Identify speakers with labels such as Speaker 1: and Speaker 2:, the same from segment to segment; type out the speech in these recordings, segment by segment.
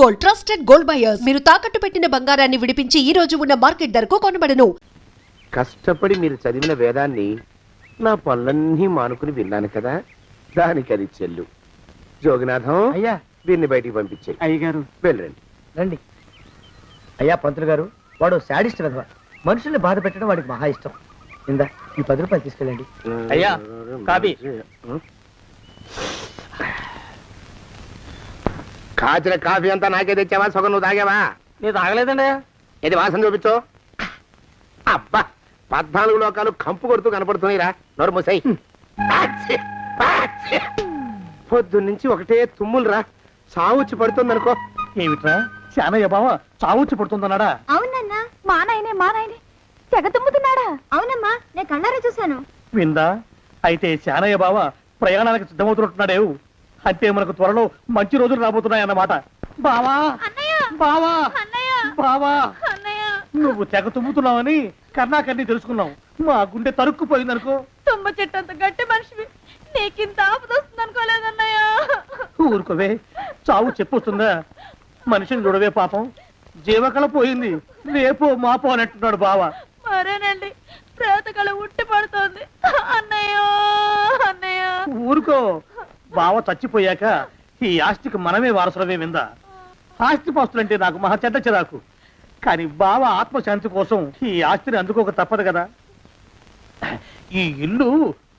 Speaker 1: Gold trusted gold buyers. మీరు తాకట్టు పెట్టిన బంగారాన్ని విడిపించి ఈ రోజు ఉన్న మార్కెట్ ధరకు కొనబడను.
Speaker 2: కష్టపడి మీరు చదివిన వేదాన్ని నా పనులన్నీ మానుకుని విన్నాను కదా, దానికి అది చెల్లు. జోగినాథం,
Speaker 3: అయ్యా
Speaker 2: దీన్ని బయటికి పంపించే.
Speaker 3: అయ్యగారు
Speaker 2: వెళ్ళండి.
Speaker 3: రండి. అయ్యా పంతులు గారు, వాడు శాడిస్ట్ విధవ. మనుషుల్ని బాధ పెట్టడం వాడికి మహా ఇష్టం. ఇందా ఈ 10 రూపాయలు తీసుకెళ్ళండి.
Speaker 4: అయ్యా, కాపీ.
Speaker 2: కాచిన కాఫీ అంతా నాకే తెచ్చావా? సగం నువ్వు తాగావా?
Speaker 4: నేను తాగలేదండి.
Speaker 2: ఇది వాసన చూపించు. అబ్బా, 14 లోకాలు కంపు కొడుతూ కనపడుతున్నాయిరా. నోరు మూసాయి. పొద్దున్నుంచి ఒకటే తుమ్ములురా. సావుచ్చి పడుతుంది అనుకో.
Speaker 4: ఏమిట్రా శానయ్య బావ చావుచ్చి పడుతుందన్నాడా?
Speaker 5: అవునన్నా, మా నాయనే తెగ తుమ్ముతున్నాడా? అవునమ్మా, నేను కళ్ళారా చూశాను.
Speaker 4: విందా? అయితే శానయ్య బావ ప్రయాణానికి సిద్ధమవుతున్నట్టున్నాడేవు. అంటే మనకు త్వరలో మంచి రోజులు రాబోతున్నాయన్నమాట. బావా బావా బావా, నువ్వు తెగ తుమ్ముతున్నావని కర్ణాకర్ణి తెలుసుకున్నావు. మా గుండె తరుక్కుపోయిందనుకో.
Speaker 5: తుమ్మ చెట్టు అంత గట్టి మనిషివి, నీకింత ఆపద వస్తుంది అనుకోలేదన్నయ్య.
Speaker 4: ఊరుకోవే, చావు చెప్పొస్తుందా? మనిషిని చూడవే పాపం, జీవకళ పోయింది. రేపో మాపో అంటున్నాడు బావ.
Speaker 5: మరేనండి, ప్రేతకళ ఉట్టి పడుతోంది అన్నయ్యో అన్నయ్య.
Speaker 4: ఊరుకో, బావ చచ్చిపోయాక ఈ ఆస్తికి మనమే వారసులమే. విందా? ఆస్తిపాస్తులంటే నాకు మహా చెడ్డ చిరాకు. కానీ బావ ఆత్మశాంతి కోసం ఈ ఆస్తిని అందుకోక తప్పదు కదా. ఈ ఇల్లు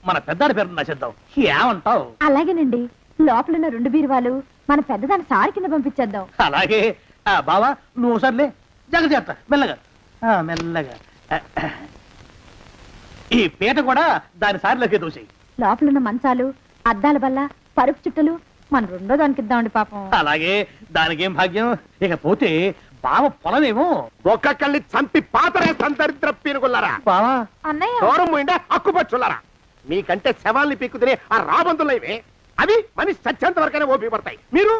Speaker 4: మన పెద్దాడి పేరు నచ్చేద్దాం. ఏమంటావు?
Speaker 5: అలాగేనండి, లోపలున్న 2 బీరువాలు మన పెద్దదాని సారి కింద పంపించేద్దాం.
Speaker 4: అలాగే. బావా నువ్వు సర్లే, జాగ్రత్త, మెల్లగా మెల్లగా. ఈ పీట కూడా దాని సారిలోకే దోసేయి.
Speaker 5: లోపలున్న మంచాలు, అద్దాల వల్ల, పరుపు చుట్టలు మన 2వ దానికి ఇద్దామండి పాపం.
Speaker 4: అలాగే, దానికేం భాగ్యం. ఇకపోతే బావ పొలమేమో
Speaker 2: ఒక్కొక్కల్ని చంపి పాతరేస్తాను దరిద్ర పీనుకున్నారా.
Speaker 4: బావా.
Speaker 5: అన్నయ్య,
Speaker 2: దూరం పోయిండే అక్కుపచ్చులారా. మీకంటే శవాల్ని పీక్కుతినే ఆ రాబందులు ఇవే. అవి మనిషి చచ్చేంత వరకైనా ఓపి పడతాయి. మీరు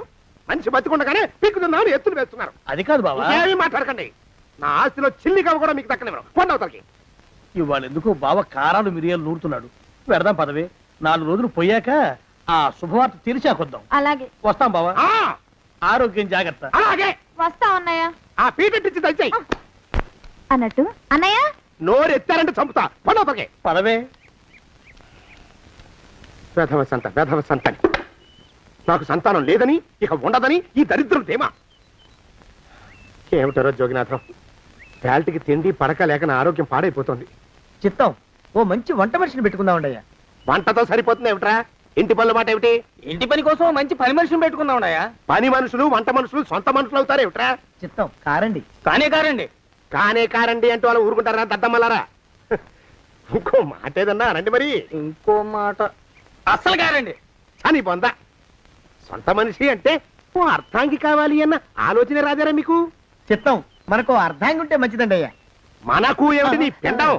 Speaker 2: మనిషి బతికుండగానే పీక్కుతున్నామని ఎత్తులు వేస్తున్నారు.
Speaker 4: అది కాదు బావా.
Speaker 2: ఏమీ మాట్లాడకండి. నా ఆస్తిలో చిల్లి కవ్వ కూడా మీకు దక్కనివ్వరు. కొండవతలకి.
Speaker 4: ఇవాళ ఎందుకో బావ కారాలు మిరియాలు నూరుతున్నాడు. పెడదాం పదవే. 4 రోజులు పోయాక ఆ శుభవార్త తీర్చాకొద్దాం.
Speaker 5: అలాగే
Speaker 4: వస్తాం బావా. ఆరోగ్యం జాగ్రత్త.
Speaker 2: అలాగే
Speaker 5: వస్తా అన్నయ్య.
Speaker 2: ఆ పీటెట్టించి దయచేయి.
Speaker 5: అన్నట్టు అన్నయ్య,
Speaker 2: నోరు ఎత్తారంటే చంపుతా. కొండవతలకి.
Speaker 4: పదవే.
Speaker 2: వేధవ సంతని. నాకు సంతానం లేదని, ఇక ఉండదని ఈ దరిద్రం తేమా. ఏమిటారో జోగినాథం, వేల్టికి తిండి పడక లేక నా ఆరోగ్యం పాడైపోతుంది.
Speaker 3: చిత్తం, ఓ మంచి వంట మనిషిని పెట్టుకుందామండి అయ్యా.
Speaker 2: వంటతో సరిపోతుంది ఏమిట్రా? ఇంటి పనుల మాట ఏమిటి?
Speaker 4: ఇంటి పని కోసం మంచి పని మనిషిని పెట్టుకున్నావున్నాయా?
Speaker 2: పని మనుషులు వంట మనుషులు సొంత మనుషులు అవుతారు ఏమిట్రా?
Speaker 3: చిత్తం కారండి.
Speaker 4: కారండి.
Speaker 2: కారండి అంటూ వాళ్ళు ఊరుకుంటారా దద్దమ్మలారా? ఇంకో మాట ఏదన్నా రండి మరి.
Speaker 4: ఇంకో మాట అస్సలు కారండి.
Speaker 2: అని పొందా. సొంత మనిషి అంటే ఓ అర్థాంగి కావాలి అన్న ఆలోచన రాజారా మీకు?
Speaker 3: చిత్తం, మనకు అర్ధాంగి ఉంటే మంచిదండి అయ్యా.
Speaker 2: మనకు ఏమిటి నీ పిండం?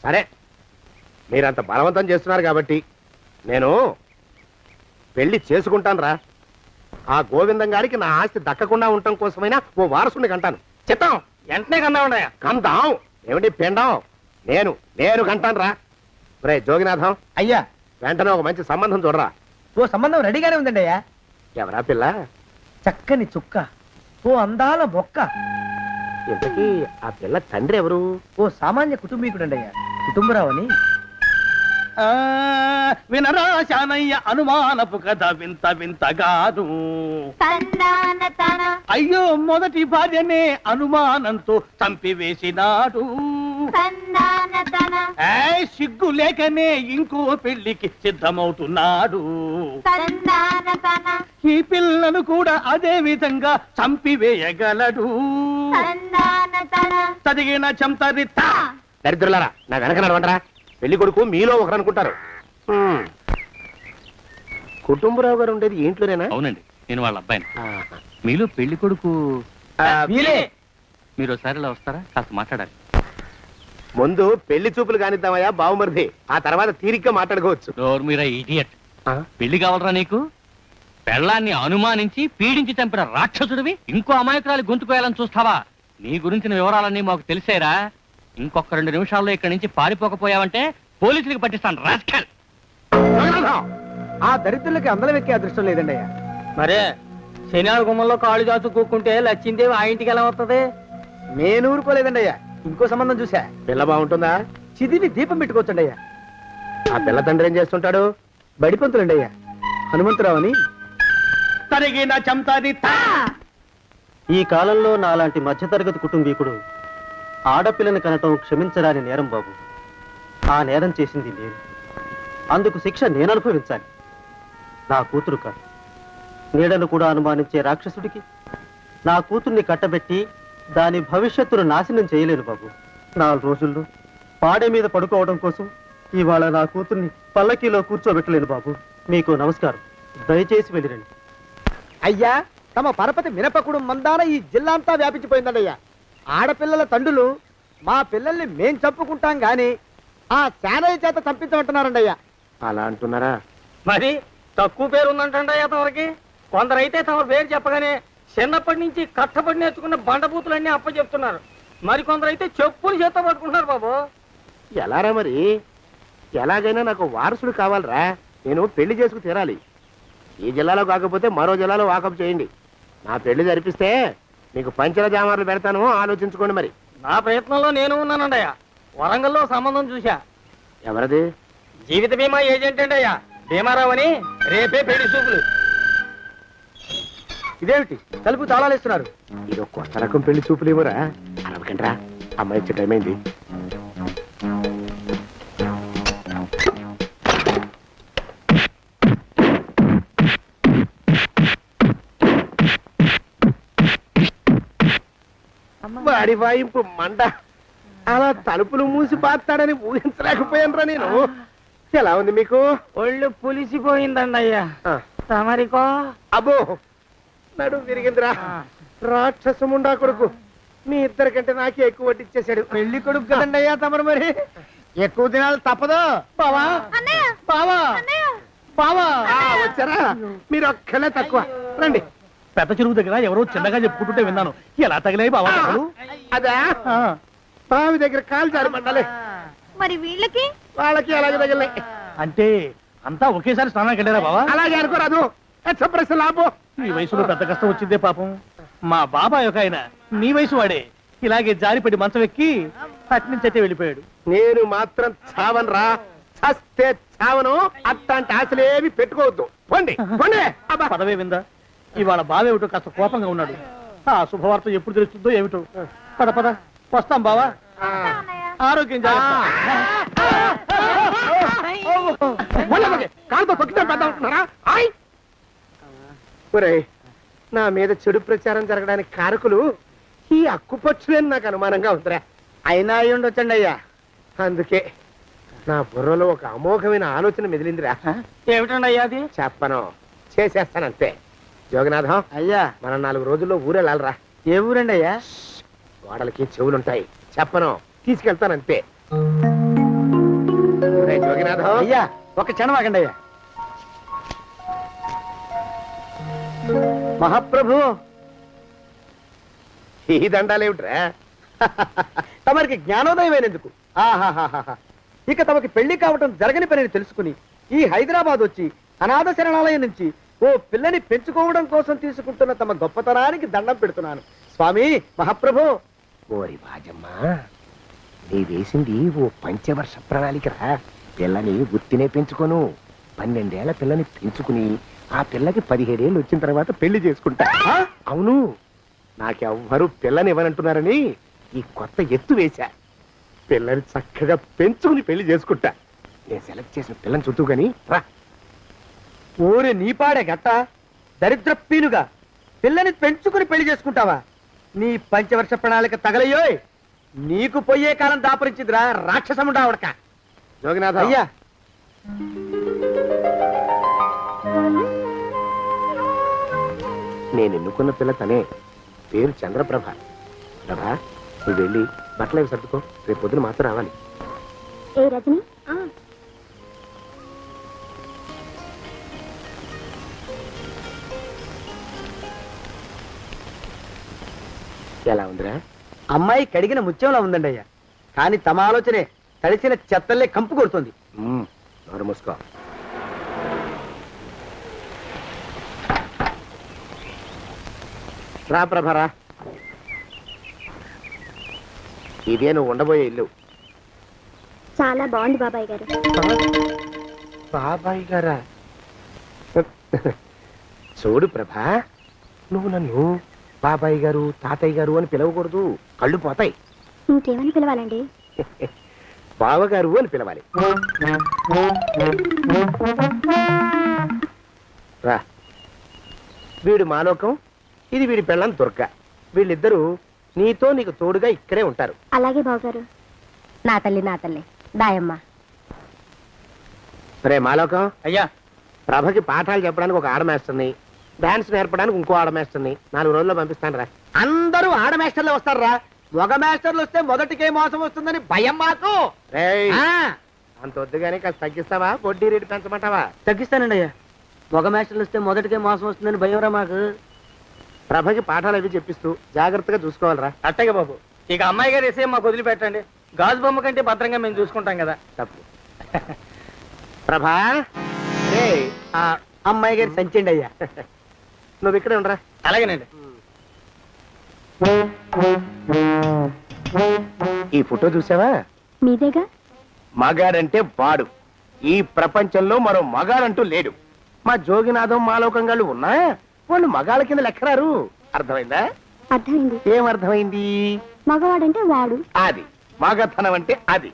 Speaker 2: సరే, మీరంత బలవంతం చేస్తున్నారు కాబట్టి నేను పెళ్లి చేసుకుంటాను రా. ఆ గోవిందం గారికి నా ఆస్తి దక్కకుండా ఉండటం కోసమైనా ఓ వారసుని కంటాను.
Speaker 4: చిత్తం, వెంటనే కన్నా ఉన్నాయా?
Speaker 2: కందాం ఏమిటి పిండం? నేను కంటాను రా. రే జోగినాథం,
Speaker 3: అయ్యా
Speaker 2: వెంటనే ఒక మంచి సంబంధం చూడరా.
Speaker 3: ఓ సంబంధం రెడీగానే ఉందండి అయ్యా.
Speaker 2: ఎవరా పిల్ల?
Speaker 3: చక్కని చుక్క, ఓ అందాల మొక్క.
Speaker 2: ఇంతకీ ఆ పిల్ల తండ్రి ఎవరు?
Speaker 3: ఓ సామాన్య కుటుంబీకుడండి అయ్యా, కుటుంబరావు అని.
Speaker 4: వినరా శానయ్య అనుమానపు కథ వింత వింతగాదు. అయ్యో మొదటి భార్యనే అనుమానంతో చంపివేసినాడు. సిగ్గు లేకనే ఇంకో పెళ్లికి సిద్ధమవుతున్నాడు. ఈ పిల్లను కూడా అదే విధంగా చంపివేయగలడు. చదివిన చంతరిత.
Speaker 2: దరిద్రులారా, నా వెనక నడవండరా. పెళ్లి కొడుకు మీలో ఒకరు అనుకుంటారు. కుటుంబరావు గారు ఉండేది ఇంట్లోనేనా?
Speaker 6: అవునండి, నేను వాళ్ళ అబ్బాయిని. మీలో పెళ్లి కొడుకు మీరు ఒకసారి ఇలా వస్తారా? కాస్త మాట్లాడాలి.
Speaker 2: ముందు పెళ్లి చూపులు కానిద్దామయ్యా బావుమరిది, ఆ తర్వాత తీరిగ్గా మాట్లాడుకోవచ్చు.
Speaker 6: మీరా ఇడియట్. పెళ్లి కావాలరా నీకు? పెళ్ళాన్ని అనుమానించి పీడించి చంపిన రాక్షసుడివి ఇంకో అమాయకురాలు గొంతుకోయాలని చూస్తావా? నీ గురించిన వివరాలన్నీ మాకు తెలిసేరా. ఇంకొక 2 నిమిషాల్లో ఇక్కడి నుంచి పారిపోకపోయావంటే పోలీసులకు పట్టిస్తాను. రాస్కల్.
Speaker 3: ఆ దరిద్రులకి అందలం ఎక్కే అదృష్టం లేదండి అయ్యా.
Speaker 4: మరే
Speaker 3: శనివారం గుమ్మంలో కాళ్ళు చాచు కూక్కుంటే లచ్చిందేవి ఆ ఇంటికి ఎలా వస్తుంది నేను ఊరుకోలేదండి అయ్యా ఇంకో సంబంధం చూసా
Speaker 2: పిల్ల బాగుంటుందా?
Speaker 3: చిదివి దీపం పెట్టుకోవచ్చండి అయ్యా
Speaker 2: ఆ పిల్ల తండ్రి ఏం చేస్తుంటాడు?
Speaker 3: బడిపంతులండి అయ్యా హనుమంతరావు అని
Speaker 4: తరిగిన చెంతాది
Speaker 7: ఈ కాలంలో నాలాంటి మధ్యతరగతి కుటుంబీకుడు ఆడపిల్లని కనటం క్షమించరాని నేరం బాబు. ఆ నేరం చేసింది నేను, అందుకు శిక్ష నేను అనుభవించాలి. నా కూతురు కాదు, నీడను కూడా అనుమానించే రాక్షసుడికి నా కూతుర్ని కట్టబెట్టి దాని భవిష్యత్తును నాశనం చేయలేను బాబు. 4 రోజుల్లో పాడే మీద పడుకోవడం కోసం ఇవాళ నా కూతుర్ని పల్లకీలో కూర్చోబెట్టలేను బాబు. మీకు నమస్కారం, దయచేసి వెళ్ళిరండి.
Speaker 3: అయ్యా తమ పరపతి మినపకుడు మందాన ఈ జిల్లా అంతా వ్యాపించిపోయిందండి అయ్యా. ఆడపిల్లల తండ్రులు మా పిల్లల్ని మేం చంపుకుంటాం గాని ఆ శానయ్య చేత చంపించమంటున్నారండి అయ్యా.
Speaker 2: అలా అంటున్నారా?
Speaker 3: మరి తక్కువ పేరు ఉందంటే తమరికి కొందరైతే తమ పేరు చెప్పగానే చిన్నప్పటి నుంచి కట్టబడి నేర్చుకున్న బండబూతులన్నీ అప్పచెప్తున్నారు. మరి కొందరైతే చెప్పులు చేత పట్టుకుంటున్నారు బాబు.
Speaker 2: ఎలారా మరి? ఎలాగైనా నాకు వారసుడు కావాలరా. నేను పెళ్లి చేసుకు తీరాలి. ఈ జిల్లాలో కాకపోతే మరో జిల్లాలో వాకప్ చేయండి. నా పెళ్లి జరిపిస్తే మీకు పంచల జామార్లు పెడతాను, ఆలోచించుకోండి మరి.
Speaker 3: నా ప్రయత్నంలో నేను ఉన్నానండయ్యా. వరంగల్లో సంబంధం చూశా.
Speaker 2: ఎవరది?
Speaker 3: జీవిత బీమా ఏజెంట్ అండి అయ్యా, భీమారావు అని. రేపే పెళ్లి చూపులు. ఇదేమిటి తలుపు తాళాలు ఇస్తున్నారు?
Speaker 2: ఇది కొత్త రకం పెళ్లి చూపులు ఇవ్వరా? అరవకండి రా, అమ్మాయి వచ్చే టైం అయింది. వాడి వాయింపు మండ. అలా తలుపులు మూసి పాతాడని ఊహించలేకపోయానురా నేను. ఎలా ఉంది మీకు?
Speaker 3: ఒళ్ళు పులిసిపోయిందండి అయ్యా.
Speaker 2: ఆ,
Speaker 3: తమరికో?
Speaker 2: అబ్బో నడు విరిగిందిరా. రాక్షసముండా కొడుకు మీ ఇద్దరికంటే నాకే ఎక్కువ వడ్డిచ్చేశాడు.
Speaker 3: పెళ్లి కొడుకు కదండి అయ్యా తమరు. మరి ఎక్కువ దినాలు తప్పదు. బావా బావా బావా
Speaker 2: వచ్చారా? మీరు ఒక్కలే తక్కువ. రండి.
Speaker 4: పెద్ద చెరువు దగ్గర ఎవరో చిన్నగా చెప్పుకుంటుంటే విన్నాను. ఎలా తగిలాయి బావా దెబ్బలు?
Speaker 2: అదా బావి దగ్గర కాలు జారి పడ్డాలే.
Speaker 5: మరి వీళ్ళకి
Speaker 2: వాళ్ళకి అలాగే తగిలే.
Speaker 4: అంటే అంతా ఒకేసారి స్నానానికి వెళ్ళారా బావా?
Speaker 2: అలాగే అనుకోరాదు. ప్రశ్న లాభం.
Speaker 4: ఈ వయసులో పెద్ద కష్టం వచ్చిందే పాపం. మా బాబాయ్ ఒక ఆయన నీ వయసు వాడే ఇలాగే జారిపడి మంచం ఎక్కి అట్నుంచి అయితే వెళ్ళిపోయాడు.
Speaker 2: నేను మాత్రం చావను రా. చస్తే చావను. అట్లాంటి ఆశలేవి పెట్టుకోవద్దు. పోండి పోండి. అబ్బా
Speaker 4: పదవే విందా. ఇవాళ బావేమిటో కాస్త కోపంగా ఉన్నాడు. ఆ శుభవార్త ఎప్పుడు తెలుస్తుందో ఏమిటో. పద పద వస్తాం బావా.
Speaker 2: ఆ.
Speaker 4: ఆరోగ్యం జాగ్రత్త.
Speaker 2: ఒళ్ళమ్మకి కాలుతో తొక్కితే పెద్ద ఉంటున్నారా? ఆయ్! ఒరేయ్, నా మీద చెడు ప్రచారం జరగడానికి కారకులు ఈ అక్కుపచ్చులేని నాకు అనుమానంగా ఉందిరా.
Speaker 3: అయినా అయి ఉండొచ్చండి అయ్యా.
Speaker 2: అందుకే నా బుర్రలో ఒక అమోఘమైన ఆలోచన మెదిలిందిరా.
Speaker 3: ఏమిటండి అయ్యా అది?
Speaker 2: చెప్పను, చేసేస్తానంతే. జోగనాథం,
Speaker 3: అయ్యా
Speaker 2: మనం 4 రోజుల్లో ఊరెళ్ళాలరా.
Speaker 3: ఏ ఊరండి అయ్యా?
Speaker 2: గోడలకి చెవులుంటాయి. చెప్పను, తీసుకెళ్తానంతే. ఒరేయ్ జోగినాథం,
Speaker 3: అయ్యా ఒక క్షణం ఆగండి అయ్యా. మహాప్రభు,
Speaker 2: ఈ దండాలేమిట్రా?
Speaker 3: తమరికి జ్ఞానోదయమైనందుకు ఆహాహాహా. ఇక తమకి పెళ్లి కావటం జరగని పనిని తెలుసుకుని ఈ హైదరాబాద్ వచ్చి అనాథ శరణాలయం నుంచి ఓ పిల్లని పెంచుకోవడం కోసం తీసుకుంటున్న తమ గొప్పతనానికి దండం పెడుతున్నాను. స్వామి మహాప్రభు.
Speaker 2: ఓరి బాజమ్మ, నీ వేసింది ఓ పంచవర్ష ప్రణాళికరా. పిల్లని గుర్తినే పెంచుకోను. 12 ఏళ్ల పిల్లని పెంచుకుని ఆ పిల్లకి 17 ఏళ్ళు వచ్చిన తర్వాత పెళ్లి చేసుకుంటా. అవును, నాకెవ్వరూ పిల్లని ఇవ్వనంటున్నారని ఈ కొత్త ఎత్తు వేశా. పిల్లని చక్కగా పెంచుకుని పెళ్లి చేసుకుంటా. నేను సెలెక్ట్ చేసిన పిల్లని చుట్టూ గాని రా.
Speaker 3: ఊరి నీపాడే గట్ట దరిద్రపీనుగా పిల్లని పెంచుకుని పెళ్లి చేసుకుంటావా? నీ పంచవర్ష ప్రణాళిక తగలయ్యోయ్. నీకు పోయే కాలం దాపరించిందిరా రాక్షసముండావడక.
Speaker 2: జోగినాథ,
Speaker 3: అయ్యా
Speaker 2: నేను ఎన్నుకున్న పిల్ల తనే. పేరు చంద్రప్రభ. ప్రభా, నువ్వు వెళ్ళి బట్టలు అవి సర్దుకో. రేపు పొద్దున మాత్రం రావాలి.
Speaker 5: ఏ రజని
Speaker 2: ఎలా ఉందిరా?
Speaker 3: అమ్మాయి కడిగిన ముత్యంలా ఉందండి అయ్యా. కానీ తమ ఆలోచనే తడిసిన చెత్తల్లే కంపు కొడుతుంది.
Speaker 2: నోరు మూసుకో. రా ప్రభరా, ఇదే నువ్వు ఉండబోయే ఇల్లు.
Speaker 5: చాలా బాగుంది బాబాయ్ గారు.
Speaker 2: బాబాయ్ గారా? చూడు ప్రభా, నువ్వు నన్ను బాబాయ్ గారు తాతయ్య గారు అని పిలవకూడదు, కళ్ళు పోతాయి.
Speaker 5: ఇంకేమని పిలవాలండి?
Speaker 2: బావగారు అని పిలవాలి. రా, వీడు మాలోకం, ఇది వీడి పెళ్ళం దుర్గ. వీళ్ళిద్దరూ నీతో నీకు తోడుగా ఇక్కడే ఉంటారు.
Speaker 5: అలాగే బావగారు. నా తల్లి దాయమ్మ.
Speaker 2: రే మాలోకం,
Speaker 3: అయ్యా,
Speaker 2: ప్రభకి పాఠాలు చెప్పడానికి ఒక ఆడమేస్తుంది, డాన్స్ నేర్పడానికి ఇంకో ఆడమేస్తుంది. 4 రోజుల్లో పంపిస్తాను రా.
Speaker 3: అందరూ ఆడ మాస్టర్లు వస్తారా? మగ మాస్టర్లు వస్తే మొదటికే మోసం వస్తుందని భయం మాకు.
Speaker 2: రేయ్,
Speaker 3: ఆ,
Speaker 2: అంత వద్దుగానే కాస్త తగ్గిస్తావా? వడ్డీ రేటు పెంచమంటావా?
Speaker 3: తగ్గిస్తానండి అయ్యా. మగ మాస్టర్లు వస్తే మొదటికే మోసం వస్తుందని భయంరా మాకు.
Speaker 2: ప్రభకి పాఠాలు అవి చెప్పిస్తూ జాగ్రత్తగా చూసుకోవాలిరా.
Speaker 3: అట్టగే బాబు, ఇక అమ్మాయి గారు వేసే మాకు వదిలిపెట్టండి. గాజు బొమ్మ కంటే భద్రంగా మేము చూసుకుంటాం కదా.
Speaker 2: తప్పు. ప్రభా, రే,
Speaker 3: ఆ అమ్మాయి గారి సంచండి అయ్యా.
Speaker 2: నువ్వు ఇక్కడే ఉండరా.
Speaker 3: అలాగేనండి.
Speaker 2: ఈ ఫోటో చూసావా?
Speaker 5: మీదేగా?
Speaker 2: మగాడంటే వాడు. ఈ ప్రపంచంలో మరో మగాడంటూ లేడు. మా జోగినాథం మాలోకం గాళ్ళు ఉన్నా వాళ్ళు మగాళ్ళ కింద లెక్కరారు. అర్థమైందా?
Speaker 5: అర్థమైంది.
Speaker 2: ఏం అర్థమైంది?
Speaker 5: మగవాడంటే వాడు.
Speaker 2: అది మగతనం అంటే అది.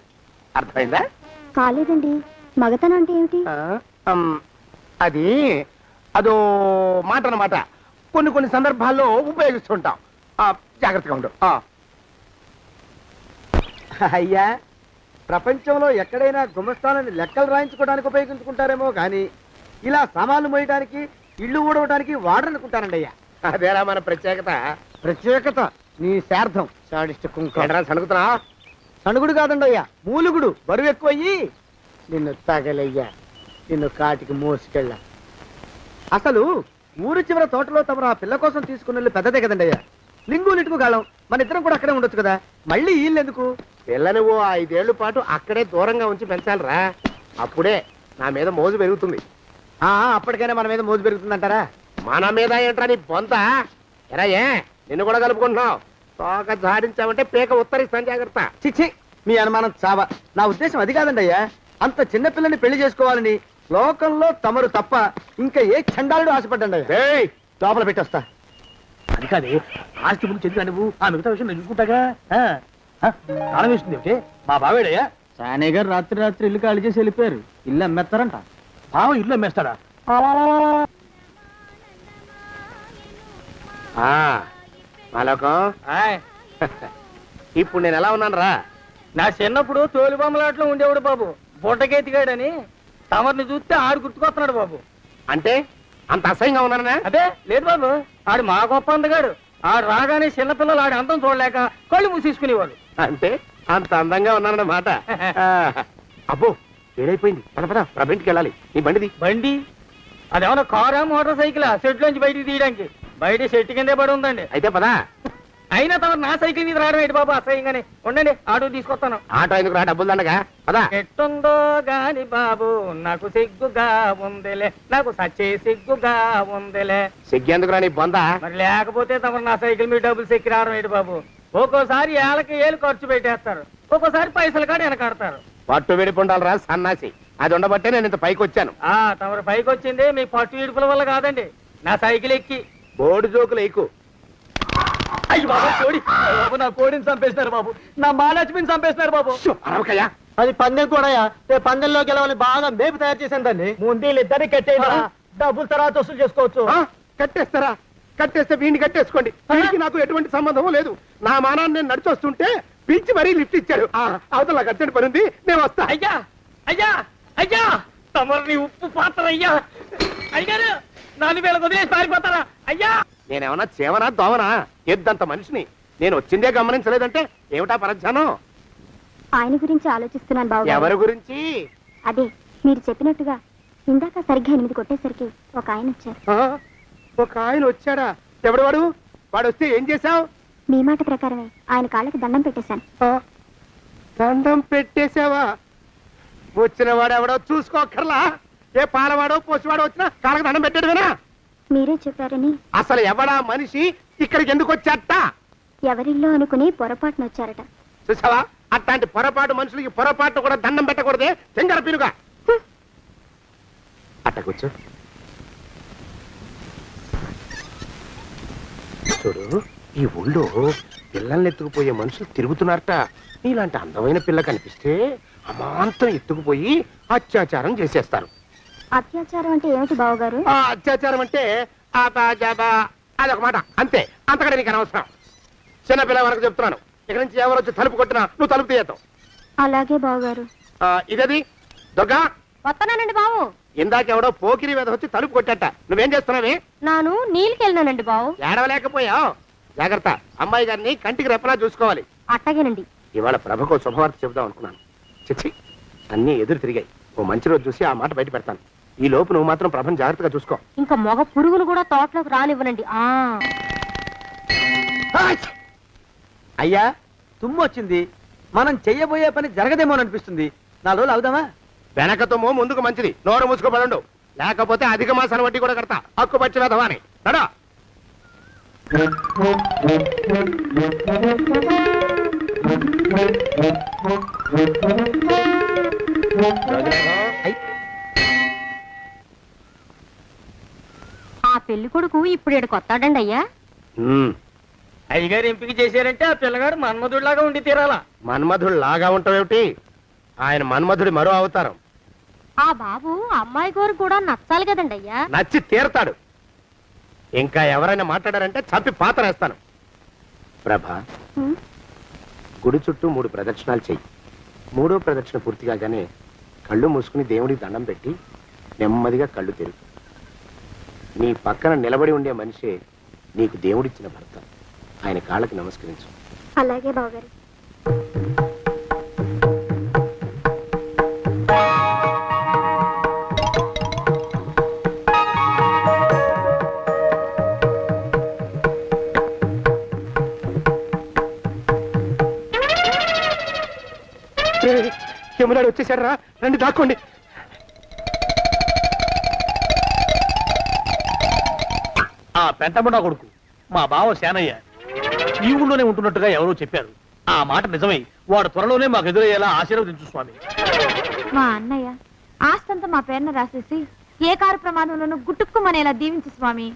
Speaker 2: అర్థమైందా?
Speaker 5: కాలేదండి. మగతనం అంటే ఏమిటి?
Speaker 2: అది అదో మాట అన్నమాట. కొన్ని సందర్భాల్లో ఉపయోగిస్తుంటాం. జాగ్రత్తగా ఉండు.
Speaker 3: అయ్యా, ప్రపంచంలో ఎక్కడైనా గుమస్తాలని లెక్కలు రాయించుకోవడానికి ఉపయోగించుకుంటారేమో కానీ ఇలా సామాన్లు మోయడానికి, ఇల్లు ఊడవడానికి వాడరనుకుంటానండి అయ్యా.
Speaker 2: అదేరా మన ప్రత్యేకత.
Speaker 3: ప్రత్యేకత నీ శార్థం.
Speaker 2: సణుకుతున్నా?
Speaker 3: సణుగుడు కాదండి అయ్యా, మూలుగుడు. బరువు ఎక్కువయ్యి నిన్ను తగలయ్యా, నిన్ను కాటికి మోసుకెళ్ళా. అసలు ఊరు చివర తోటలో తమరు ఆ పిల్ల కోసం తీసుకున్న పెద్దదే కదండి అయ్యా. లింగు లిటుకు గాలం. మన ఇద్దరం కూడా అక్కడే ఉండొచ్చు కదా, మళ్ళీ వీళ్ళు ఎందుకు?
Speaker 2: పిల్లని ఓ 5 ఏళ్ల పాటు అక్కడే దూరంగా ఉంచి పెంచాలిరా. అప్పుడే నా మీద మోజు పెరుగుతుంది.
Speaker 3: అప్పటికైనా మన మీద మోజు పెరుగుతుందంటారా?
Speaker 2: మన మీద ఏంట్రా నీ బొంత? ఎరా, ఏ నిన్ను కూడా కలుపుకుంటున్నావు? తోక జాడించావంటే పీక ఉత్తరిస్తాను, జాగ్రత్త.
Speaker 3: చిచ్చి, మీ అనుమానం చావా. నా ఉద్దేశం అది కాదండి అయ్యా. అంత చిన్న పిల్లని పెళ్లి చేసుకోవాలని లోకంలో తమరు తప్ప ఇంకా ఏ చండాలుడు ఆశపడ్డండి అయ్యా.
Speaker 2: ఏయ్,
Speaker 3: లోపల పెట్టొస్తా.
Speaker 4: అది కాదే, ఆస్తి ముందు చెందుగా నువ్వు ఆ మిగతా విషయం నేను చూసుకుంటాగా. తాళం వేస్తుంది ఏమిటి? మా బావేడయ్యా.
Speaker 7: సానే గారు రాత్రి ఇల్లు ఖాళీ చేసి వెళ్ళిపోయారు. ఇల్లు అమ్మేస్తారంట.
Speaker 4: బావ ఇల్లు అమ్మేస్తాడా?
Speaker 2: మాలోకం, ఇప్పుడు నేను ఎలా ఉన్నాను రా?
Speaker 3: నా చిన్నప్పుడు తోలు బొమ్మలాట్లో ఉండేవాడు బాబు, బుట్టకెత్తిగాడని. తమరిని చూస్తే ఆడు గుర్తుకొస్తున్నాడు బాబు.
Speaker 2: అంటే అంత అసహ్యంగా ఉన్నానా?
Speaker 3: అదే లేదు బాబు, ఆడు మా గొప్ప అందగాడు. ఆడు రాగానే చిన్నపిల్లలు ఆడి అందం చూడలేక కళ్ళు మూసేసుకునేవాడు.
Speaker 2: అంటే అంత అందంగా ఉన్నానన్నమాట. అబ్బో, ఏడైపోయింది. పద ప్రభింటికి వెళ్ళాలి. నీ బండిది.
Speaker 3: బండి అదేమన్నా కారా మోటార్ సైకిలా సెట్ లోంచి బయటికి తీయడానికి? బయట చెట్టు కిందే పడి ఉందండి.
Speaker 2: అయితే పదా.
Speaker 3: అయినా తమరు నా సైకిల్ మీద రావడం ఏంటి బాబు అసహ్యంగానే. ఉండండి, ఆటో తీసుకొస్తాను.
Speaker 2: ఆటో ఎందుకు రా, డబ్బులు దండగా. పదా.
Speaker 3: ఎట్టుందో గాని బాబు నాకు సిగ్గుగా ఉందిలే, నాకు సచ్చే సిగ్గుగా ఉందిలే.
Speaker 2: సిగ్గెందుకు రా నీ బొంద?
Speaker 3: మరి లేకపోతే తమరు నా సైకిల్ మీద డబ్బులు సెక్కి రావడం ఏంటి బాబు? ఒక్కోసారి ఏళ్ళకి ఏళ్ళు ఖర్చు పెట్టేస్తారు, ఒక్కోసారి పైసలు కాడ వెనకాడతారు.
Speaker 2: పట్టు విడిపుండాలరా సన్నాసి. అది ఉండబట్టే నేను ఇంత పైకి వచ్చాను.
Speaker 3: తమరు పైకి వచ్చింది మీ పట్టు ఇడుపుల వల్ల కాదండి, నా సైకిల్ ఎక్కి.
Speaker 2: బోర్డు జోకులు ఎక్కువ.
Speaker 3: అయ్యి బాబు, కోడి బాబు, నా కోడిని చంపేస్తున్నారు బాబు, నా మహాలక్ష్మిని చంపేస్తున్నారు బాబు.
Speaker 2: అరవకయ్యా.
Speaker 7: అది పందెం కూడా. పందెంలో గెలవని బాగా మేపు తయారు చేశాను దాన్ని.
Speaker 3: ముందు వీళ్ళిద్దరిని కట్టేయరా, డబ్బులు తర్వాత వసూలు చేసుకోవచ్చు.
Speaker 2: కట్టేస్తారా? కట్టేస్తే వీడిని కట్టేసుకోండి. వీడికి నాకు ఎటువంటి సంబంధం లేదు. నా మానాన్ని నేను నడిచొస్తుంటే పిలిచి మరీ లిఫ్ట్ ఇచ్చాడు. అవతల నాకు అర్జెంట్ పని ఉంది, నేను వస్తా.
Speaker 3: అయ్యా అయ్యా అయ్యా, తమరిని ఉప్పు పాత్ర అయ్యా. అయ్యారు, 4 వేల వదిలేసి పారిపోతారా అయ్యా?
Speaker 2: నేనేమన్నా చేవనా దోవనా? ఎద్దంత మనిషిని. నేను వచ్చిందే గమనించలేదంటే ఏమిటా పరధ్యానం?
Speaker 5: ఆయన గురించి ఆలోచిస్తున్నాను బాబు.
Speaker 2: ఎవరి గురించి?
Speaker 5: అదే మీరు చెప్పినట్టుగా ఇందాక సరిగ్గా 8 కొట్టేసరికి ఒక ఆయన వచ్చారు.
Speaker 2: ఒక ఆయన వచ్చాడా? ఎవడు వాడు? వాడు వస్తే ఏం చేశావు?
Speaker 5: మీ మాట ప్రకారమే ఆయన కాళ్ళకి దండం పెట్టేశాను.
Speaker 2: దండం పెట్టేశావా? వచ్చిన వాడు ఎవడో చూసుకోకర్లా. ఏ పాలవాడో పోసివాడో వచ్చినా కాళ్ళకి దండం పెట్టాడువేనా?
Speaker 5: మీరే చెప్పారని
Speaker 2: అసలు ఎవడా మనిషి ఇక్కడికి ఎందుకు వచ్చాట?
Speaker 5: ఎవరిల్లో అనుకుని పొరపాటున వచ్చారట.
Speaker 2: చూసావా, అట్లాంటి పొరపాటు మనుషులకి పొరపాటు కూడా దండం పెట్టకూడదే, తెంగర పిరుగా. అట్ట కూర్చో. చూడు, ఈ ఊళ్ళో పిల్లల్ని ఎత్తుకుపోయే మనుషులు తిరుగుతున్నారట. నీలాంటి అందమైన పిల్ల కనిపిస్తే అమాంతం ఎత్తుకుపోయి అత్యాచారం చేసేస్తారు.
Speaker 5: అత్యాచారం అంటే ఏమిటి బావగారు?
Speaker 2: ఆ అత్యాచారం అంటే అదొక మాట, అంతే. అంతకంటే నీకు అనవసరం. చిన్నపిల్ల వరకు చెప్తున్నాను. ఇక్కడ నుంచి ఎవరు వచ్చి తలుపు కొట్టినా నువ్వు తలుపు తీయతావు.
Speaker 5: అలాగే బావగారు.
Speaker 2: ఇదది దొంగ.
Speaker 5: వస్తున్నానండి బావు.
Speaker 2: ఇందాకెవడో పోకిరి మీద వచ్చి తలుపు కొట్టట. నువ్వేం చేస్తున్నావే?
Speaker 5: నాను నీళ్ళకి వెళ్ళినానండి బావు.
Speaker 2: ఏడవలేకపోయావు. జాగ్రత్త, అమ్మాయి గారిని కంటికి రెప్పలా చూసుకోవాలి.
Speaker 5: అట్టగేనండి.
Speaker 2: ఇవాళ ప్రభకు శుభవార్త చెబుదాం అనుకున్నాను. చిచ్చి, అన్నీ ఎదురు తిరిగాయి. ఓ మంచి రోజు చూసి ఆ మాట బయట పెడతాను. ఈ లోపు నువ్వు మాత్రం ప్రభను జాగ్రత్తగా చూసుకో.
Speaker 5: ఇంకా మగ పురుగులు కూడా తోటలోకి రానివ్వనండి.
Speaker 3: అయ్యా, తుమ్ము వచ్చింది. మనం చెయ్యబోయే పని జరగదేమోననిపిస్తుంది. 4 రోజులు అవుదామా?
Speaker 2: వెనకతోమో ముందుకు మంచిది. నోరు మూసుకోబడండు, లేకపోతే అధిక మాసాల వడ్డీ కూడా కడతా. హక్కు పచ్చి వేధవాని నడా.
Speaker 5: ఆ పెళ్లి కొడుకు ఇప్పుడు ఇక్కడికి వస్తాడండి అయ్యా.
Speaker 3: అయ్యగారు ఎంపిక చేశారంటే ఆ పిల్లగాడు మన్మధుడిలాగా ఉండి తీరాలా.
Speaker 2: మన్మధుడు లాగా ఉంటావేమిటి? ఆయన మన్మధుడి మరో అవతారం.
Speaker 5: ఆ బాబు అమ్మాయి గారు కూడా నచ్చాలి కదండి అయ్యా.
Speaker 2: నచ్చి తీరతాడు. ఇంకా ఎవరైనా మాట్లాడారంటే చంపి పాతరేస్తాను. ప్రభా, గుడి చుట్టూ 3 ప్రదక్షిణాలు చెయ్యి. 3వ ప్రదక్షిణ పూర్తి కాగానే కళ్ళు మూసుకుని దేవుడికి దండం పెట్టి నెమ్మదిగా కళ్ళు తెరుగు. నీ పక్కన నిలబడి ఉండే మనిషే నీకు దేవుడిచ్చిన భర్త. ఆయన కాళ్ళకి నమస్కరించు.
Speaker 5: అలాగే బావగారు.
Speaker 2: యమునాడు వచ్చేసాడు రా, రండి దాక్కోండి.
Speaker 4: ఆ పెంటముడా కొడుకు మా బావ శానయ్య ఈ ఊళ్ళోనే ఉంటున్నట్టుగా ఎవరో చెప్పారు. ఆ మాట నిజమై వాడు త్వరలోనే మాకు ఎదురయ్యేలా ఆశీర్వదించు స్వామి.
Speaker 5: మా అన్నయ్య ఆస్తంతా మా పేరున రాసేసి ఏ కారు ప్రమాదంలోనూ గుట్టుక్కుమనేలా దీవించు స్వామి.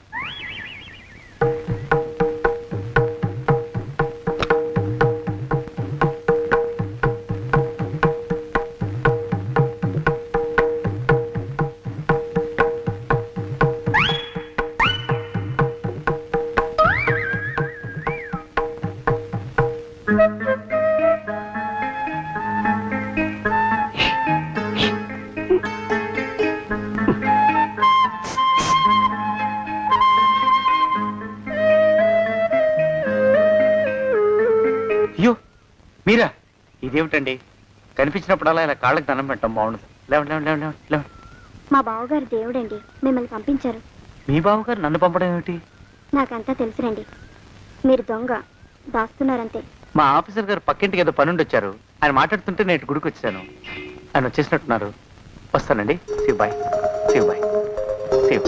Speaker 6: అయ్యో మీరా? ఇదేమిటండి, కనిపించినప్పుడల్లా ఇలా కాళ్ళకి దండం పెట్టడం బాగుండదు. లేవండి లేవండి లేవండి లేవండి.
Speaker 5: మా బావగారు దేవుడండి, మిమ్మల్ని పంపించారు.
Speaker 6: మీ బావగారు నన్ను పంపడం ఏమిటి?
Speaker 5: నాకంతా తెలుసురండి. మీరు దొంగ దాస్తున్నారంతే.
Speaker 6: మా ఆఫీసర్ గారు పక్కింటికి ఏదో పనుండి వచ్చారు. ఆయన మాట్లాడుతుంటే నేను గుడికి వచ్చాను. ఆయన వచ్చేసినట్టున్నారు. వస్తానండి. Shiv bye, Shiv bye, Shiv.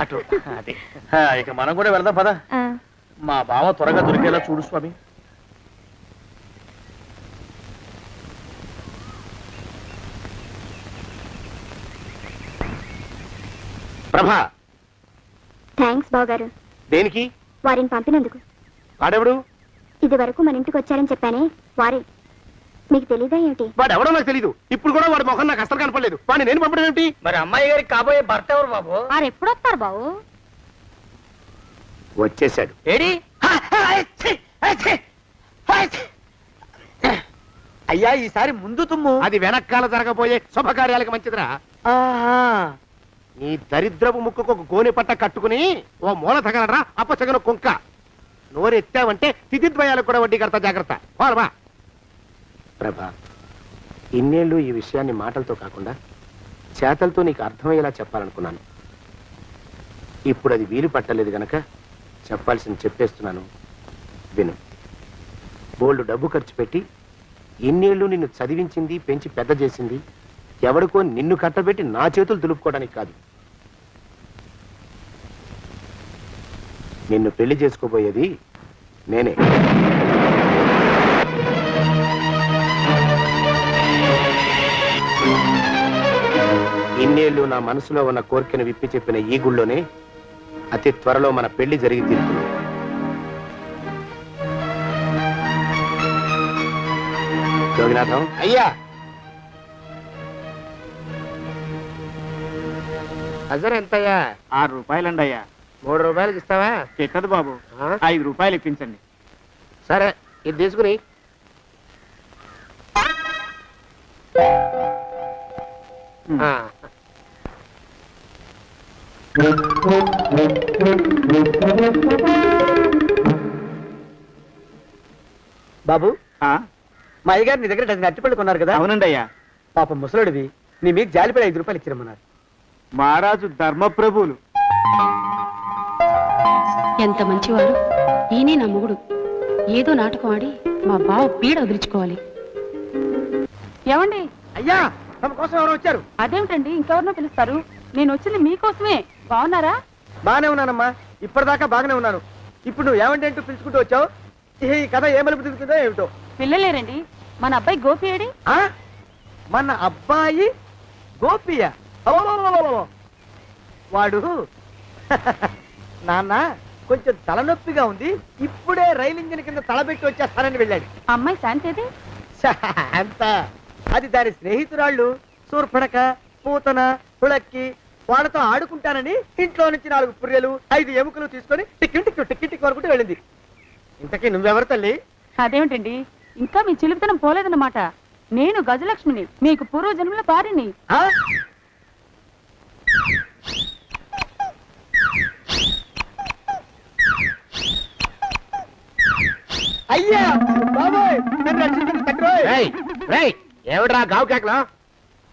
Speaker 6: అటు అదే.
Speaker 4: ఇక మనం కూడా వెళ్దాం పదా. మా బావ త్వరగా దొరికేలా చూడు స్వామి.
Speaker 2: ప్రభా,
Speaker 5: థ్యాంక్స్ బావగారు.
Speaker 2: దేనికి?
Speaker 5: వారిని పంపినందుకు.
Speaker 2: వాడెవడు?
Speaker 5: ఇది వరకు మన ఇంటికి వచ్చారని చెప్పానే వారే. మీకు తెలీదా ఏమిటి?
Speaker 2: వాడెవడో నాకు తెలీదు. ఇప్పుడు కూడా వాడి మొహం నాకు అసలు కనపడలేదు. వాడిని నేను పంపడం ఏమిటి?
Speaker 3: మరి అమ్మాయి గారికి కాబోయే భర్త ఎవరు బాబు?
Speaker 5: వారు ఎప్పుడు వస్తారు బావు?
Speaker 2: వచ్చేసాడు.
Speaker 3: ఏడి? అయ్యా, ఈసారి ముందు తుమ్ము.
Speaker 2: అది వెనకాల జరగబోయే శుభకార్యాలకు మంచిదిరా. నీ దరిద్రపు ముక్కుకు ఒక గోనె పట్ట కట్టుకుని ఓ మూల తగలరా అప్పచగను కుంక. నోరెత్తావంటే తిథిద్వయాలకు కూడా వడ్డీ కడతా. జాగ్రత్త. పోరమా. ప్రభా, ఇన్నేళ్ళు ఈ విషయాన్ని మాటలతో కాకుండా చేతలతో నీకు అర్థమయ్యేలా చెప్పాలనుకున్నాను. ఇప్పుడు అది వీలు పట్టలేదు గనక చెప్పాల్సింది చెప్పేస్తున్నాను. విను. బోల్డు డబ్బు ఖర్చు పెట్టి ఇన్నేళ్ళు నిన్ను చదివించింది, పెంచి పెద్ద చేసింది ఎవడికో నిన్ను కట్టబెట్టి నా చేతులు దులుపుకోవడానికి కాదు. నిన్ను పెళ్లి చేసుకోబోయేది నేనే. ఇన్నేళ్లు నా మనసులో ఉన్న కోరికను విప్పి చెప్పిన ఈ గుళ్ళోనే అతి త్వరలో మన పెళ్లి జరిగి తీరుతుంది. జోగినాథం అయ్యా, అజర్ ఎంతయ్యా?
Speaker 3: 6 రూపాయలండి అయ్యా.
Speaker 2: 3 రూపాయలకి ఇస్తావా?
Speaker 3: చెక్కదు బాబు,
Speaker 2: ఆ?
Speaker 3: 5 రూపాయలు ఇప్పించండి.
Speaker 2: సరే, ఇది తీసుకుని. ఆ.
Speaker 3: బాబు, మా అయ్యగారు నీ దగ్గర డజన్ అరటిపళ్ళు కొన్నారు కదా? అవునండి అయ్యా. పాప ముసలుడివి, నీ మీకు జాలిపడి 5 రూపాయలు ఇచ్చిరమ్మన్నారు. మహారాజు ధర్మప్రభువులు.
Speaker 8: ఎంత మంచివారు. ఈయనే నా మొగుడు. ఏదో నాటకం ఆడి మా బావ పీడ వదిలించుకోవాలి.
Speaker 5: ఏమండి?
Speaker 3: అయ్యా, తమ కోసం ఎవరు వచ్చారు?
Speaker 5: అదేమిటండి, ఇంకెవరినో పిలుస్తారు? నేను వచ్చింది మీకోసమే. బాగున్నారా?
Speaker 3: బాగానే ఉన్నానమ్మా, ఇప్పటిదాకా బాగానే ఉన్నాను. ఇప్పుడు నువ్వు ఏమంటే అంటూ పిలుచుకుంటూ వచ్చావు. ఈ కథ ఏ మలుపు తిరుగుతుందో ఏమిటో.
Speaker 5: పిల్లలేరండి. మన అబ్బాయి గోపి ఏడి?
Speaker 3: ఆ? మన అబ్బాయి గోపియ? అవ్వవ్వవ్వవ్వవ్వ. వాడు నాన్న కొంచెం తలనొప్పిగా ఉంది, ఇప్పుడే రైలు ఇంజిన్ కింద తలబెట్టి వచ్చేస్తానని వెళ్ళాడు.
Speaker 5: అమ్మాయి శాంతేది?
Speaker 3: అంత అది దాని స్నేహితురాళ్ళు సూర్పడక, పూతన, పుళక్కి వాళ్ళతో ఆడుకుంటానని ఇంట్లో నుంచి 4 పుర్రెలు 5 ఎముకలు తీసుకొని టిక్కి టిక్కి టిక్కి టిక్కి వరకు వెళ్ళింది. ఇంతకీ నువ్వెవరు తల్లి?
Speaker 5: అదేమిటండి, ఇంకా మీ చిలుపుతనం పోలేదన్నమాట. నేను గజలక్ష్మిని, మీకు పూర్వజన్మల భార్యని.
Speaker 3: ఆ? అయ్యా బాబోయ్, నన్ను రక్షించండి తండ్రోయ్.
Speaker 2: రేయ్, రేయ్, ఏమిట్రా గావు కేకలో?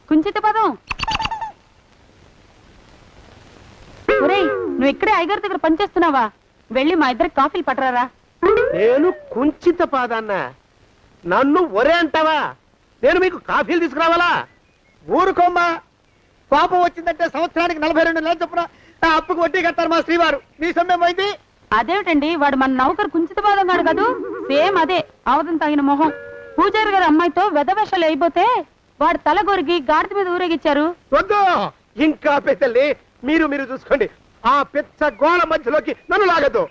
Speaker 5: కుంచిత పదం. ఒరేయ్, నువ్వు ఇక్కడే అయ్యగారి దగ్గర పనిచేస్తున్నావా? వెళ్ళి మా ఇద్దరికి కాఫీలు పట్టరారా?
Speaker 2: నేను కుంచిత పాదాన్న, నన్ను ఒరే అంటావా? నేను మీకు కాఫీలు తీసుకురావాలా?
Speaker 3: ఊరుకోమ్మా, కోపం వచ్చిందంటే సంవత్సరానికి 42 నెలలు చొప్పున ఆ అప్పుకు వడ్డీ కట్టారు మా శ్రీవారు. నీ సొమ్మేం పోయింది?
Speaker 5: అదేమిటండి, వాడు మన నౌకరు కుంచిత పాదం గాడు కదూ. సేమ్ అదే, అవధం తగిన మొహం. పూజారి గారి అమ్మాయితో వెధవేషాలు అయిపోతే వాడు తల గొరిగి గాడిద మీద ఊరేగిచ్చారు.
Speaker 2: వద్దు, ఇంకా పెద్దల్ని మీరు చూసుకోండి. ఆ పెద్ద గోళ మధ్యలోకి నన్ను లాగద్దు.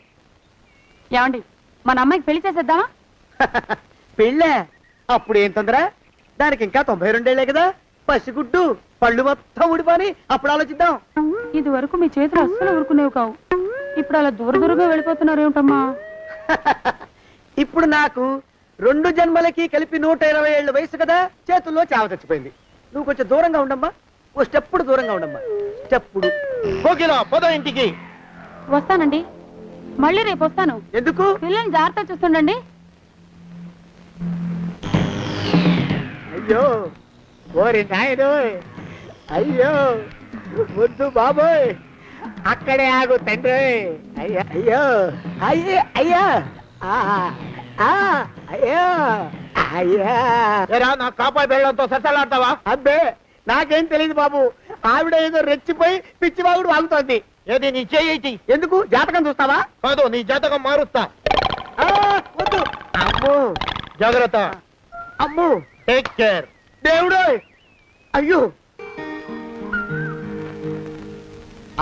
Speaker 5: ఏమండి, మన అమ్మాయికి పెళ్లి చేసేద్దామా?
Speaker 3: పెళ్ళే? అప్పుడు ఏం తొందర? దానికి ఇంకా 92 ఏళ్లే కదా. పసిగుడ్డు పళ్ళు మొత్తం ఊడిపోని అప్పుడు ఆలోచిద్దాం.
Speaker 5: ఇది వరకు మీ చేతులు అస్సలు ఊరుకునేవి కావు. ఇప్పుడు అలా దూరంగా వెళ్ళిపోతున్నారు ఏమిటమ్మా?
Speaker 3: ఇప్పుడు నాకు 2 జన్మలకి కలిపి 120 ఏళ్ళ వయసు కదా, చేతుల్లో చావ చచ్చిపోయింది. నువ్వు కొంచెం దూరంగా ఉండమ్మా, ఓ స్టెప్పుడు దూరంగా ఉండమ్మా. స్టెప్పుడు
Speaker 2: కోకిలో పోదా ఇంటికి.
Speaker 5: వస్తానండి, మళ్ళీ రేపు వస్తాను.
Speaker 3: ఎందుకు?
Speaker 5: పిల్లల్ని జాగ్రత్త చూస్తుండండి.
Speaker 3: అయ్యో ఓరి నాయుడు, అయ్యో వద్దు బాబోయ్, అక్కడే ఆగు తండ్రి. అయ్యా అయ్యో, అయ్యో అయ్యా, అయ్యో అయ్యా.
Speaker 2: నా కాపాయి బెళ్ళంతో సత్తలాడతావా?
Speaker 3: అబ్బే, నాకేం తెలియదు బాబు. ఆవిడ ఏదో రెచ్చిపోయి పిచ్చివాగుడు వాగుతోంది.
Speaker 2: ఏది నీ చేయి?
Speaker 3: ఎందుకు? జాతకం చూస్తావా?
Speaker 2: కాదు, నీ జాతకం మారుస్తా.
Speaker 3: వద్దు. అమ్మో,
Speaker 2: జాగ్రత్త.
Speaker 3: అమ్మో,
Speaker 2: టేక్ కేర్.
Speaker 3: దేవుడు. అయ్యో,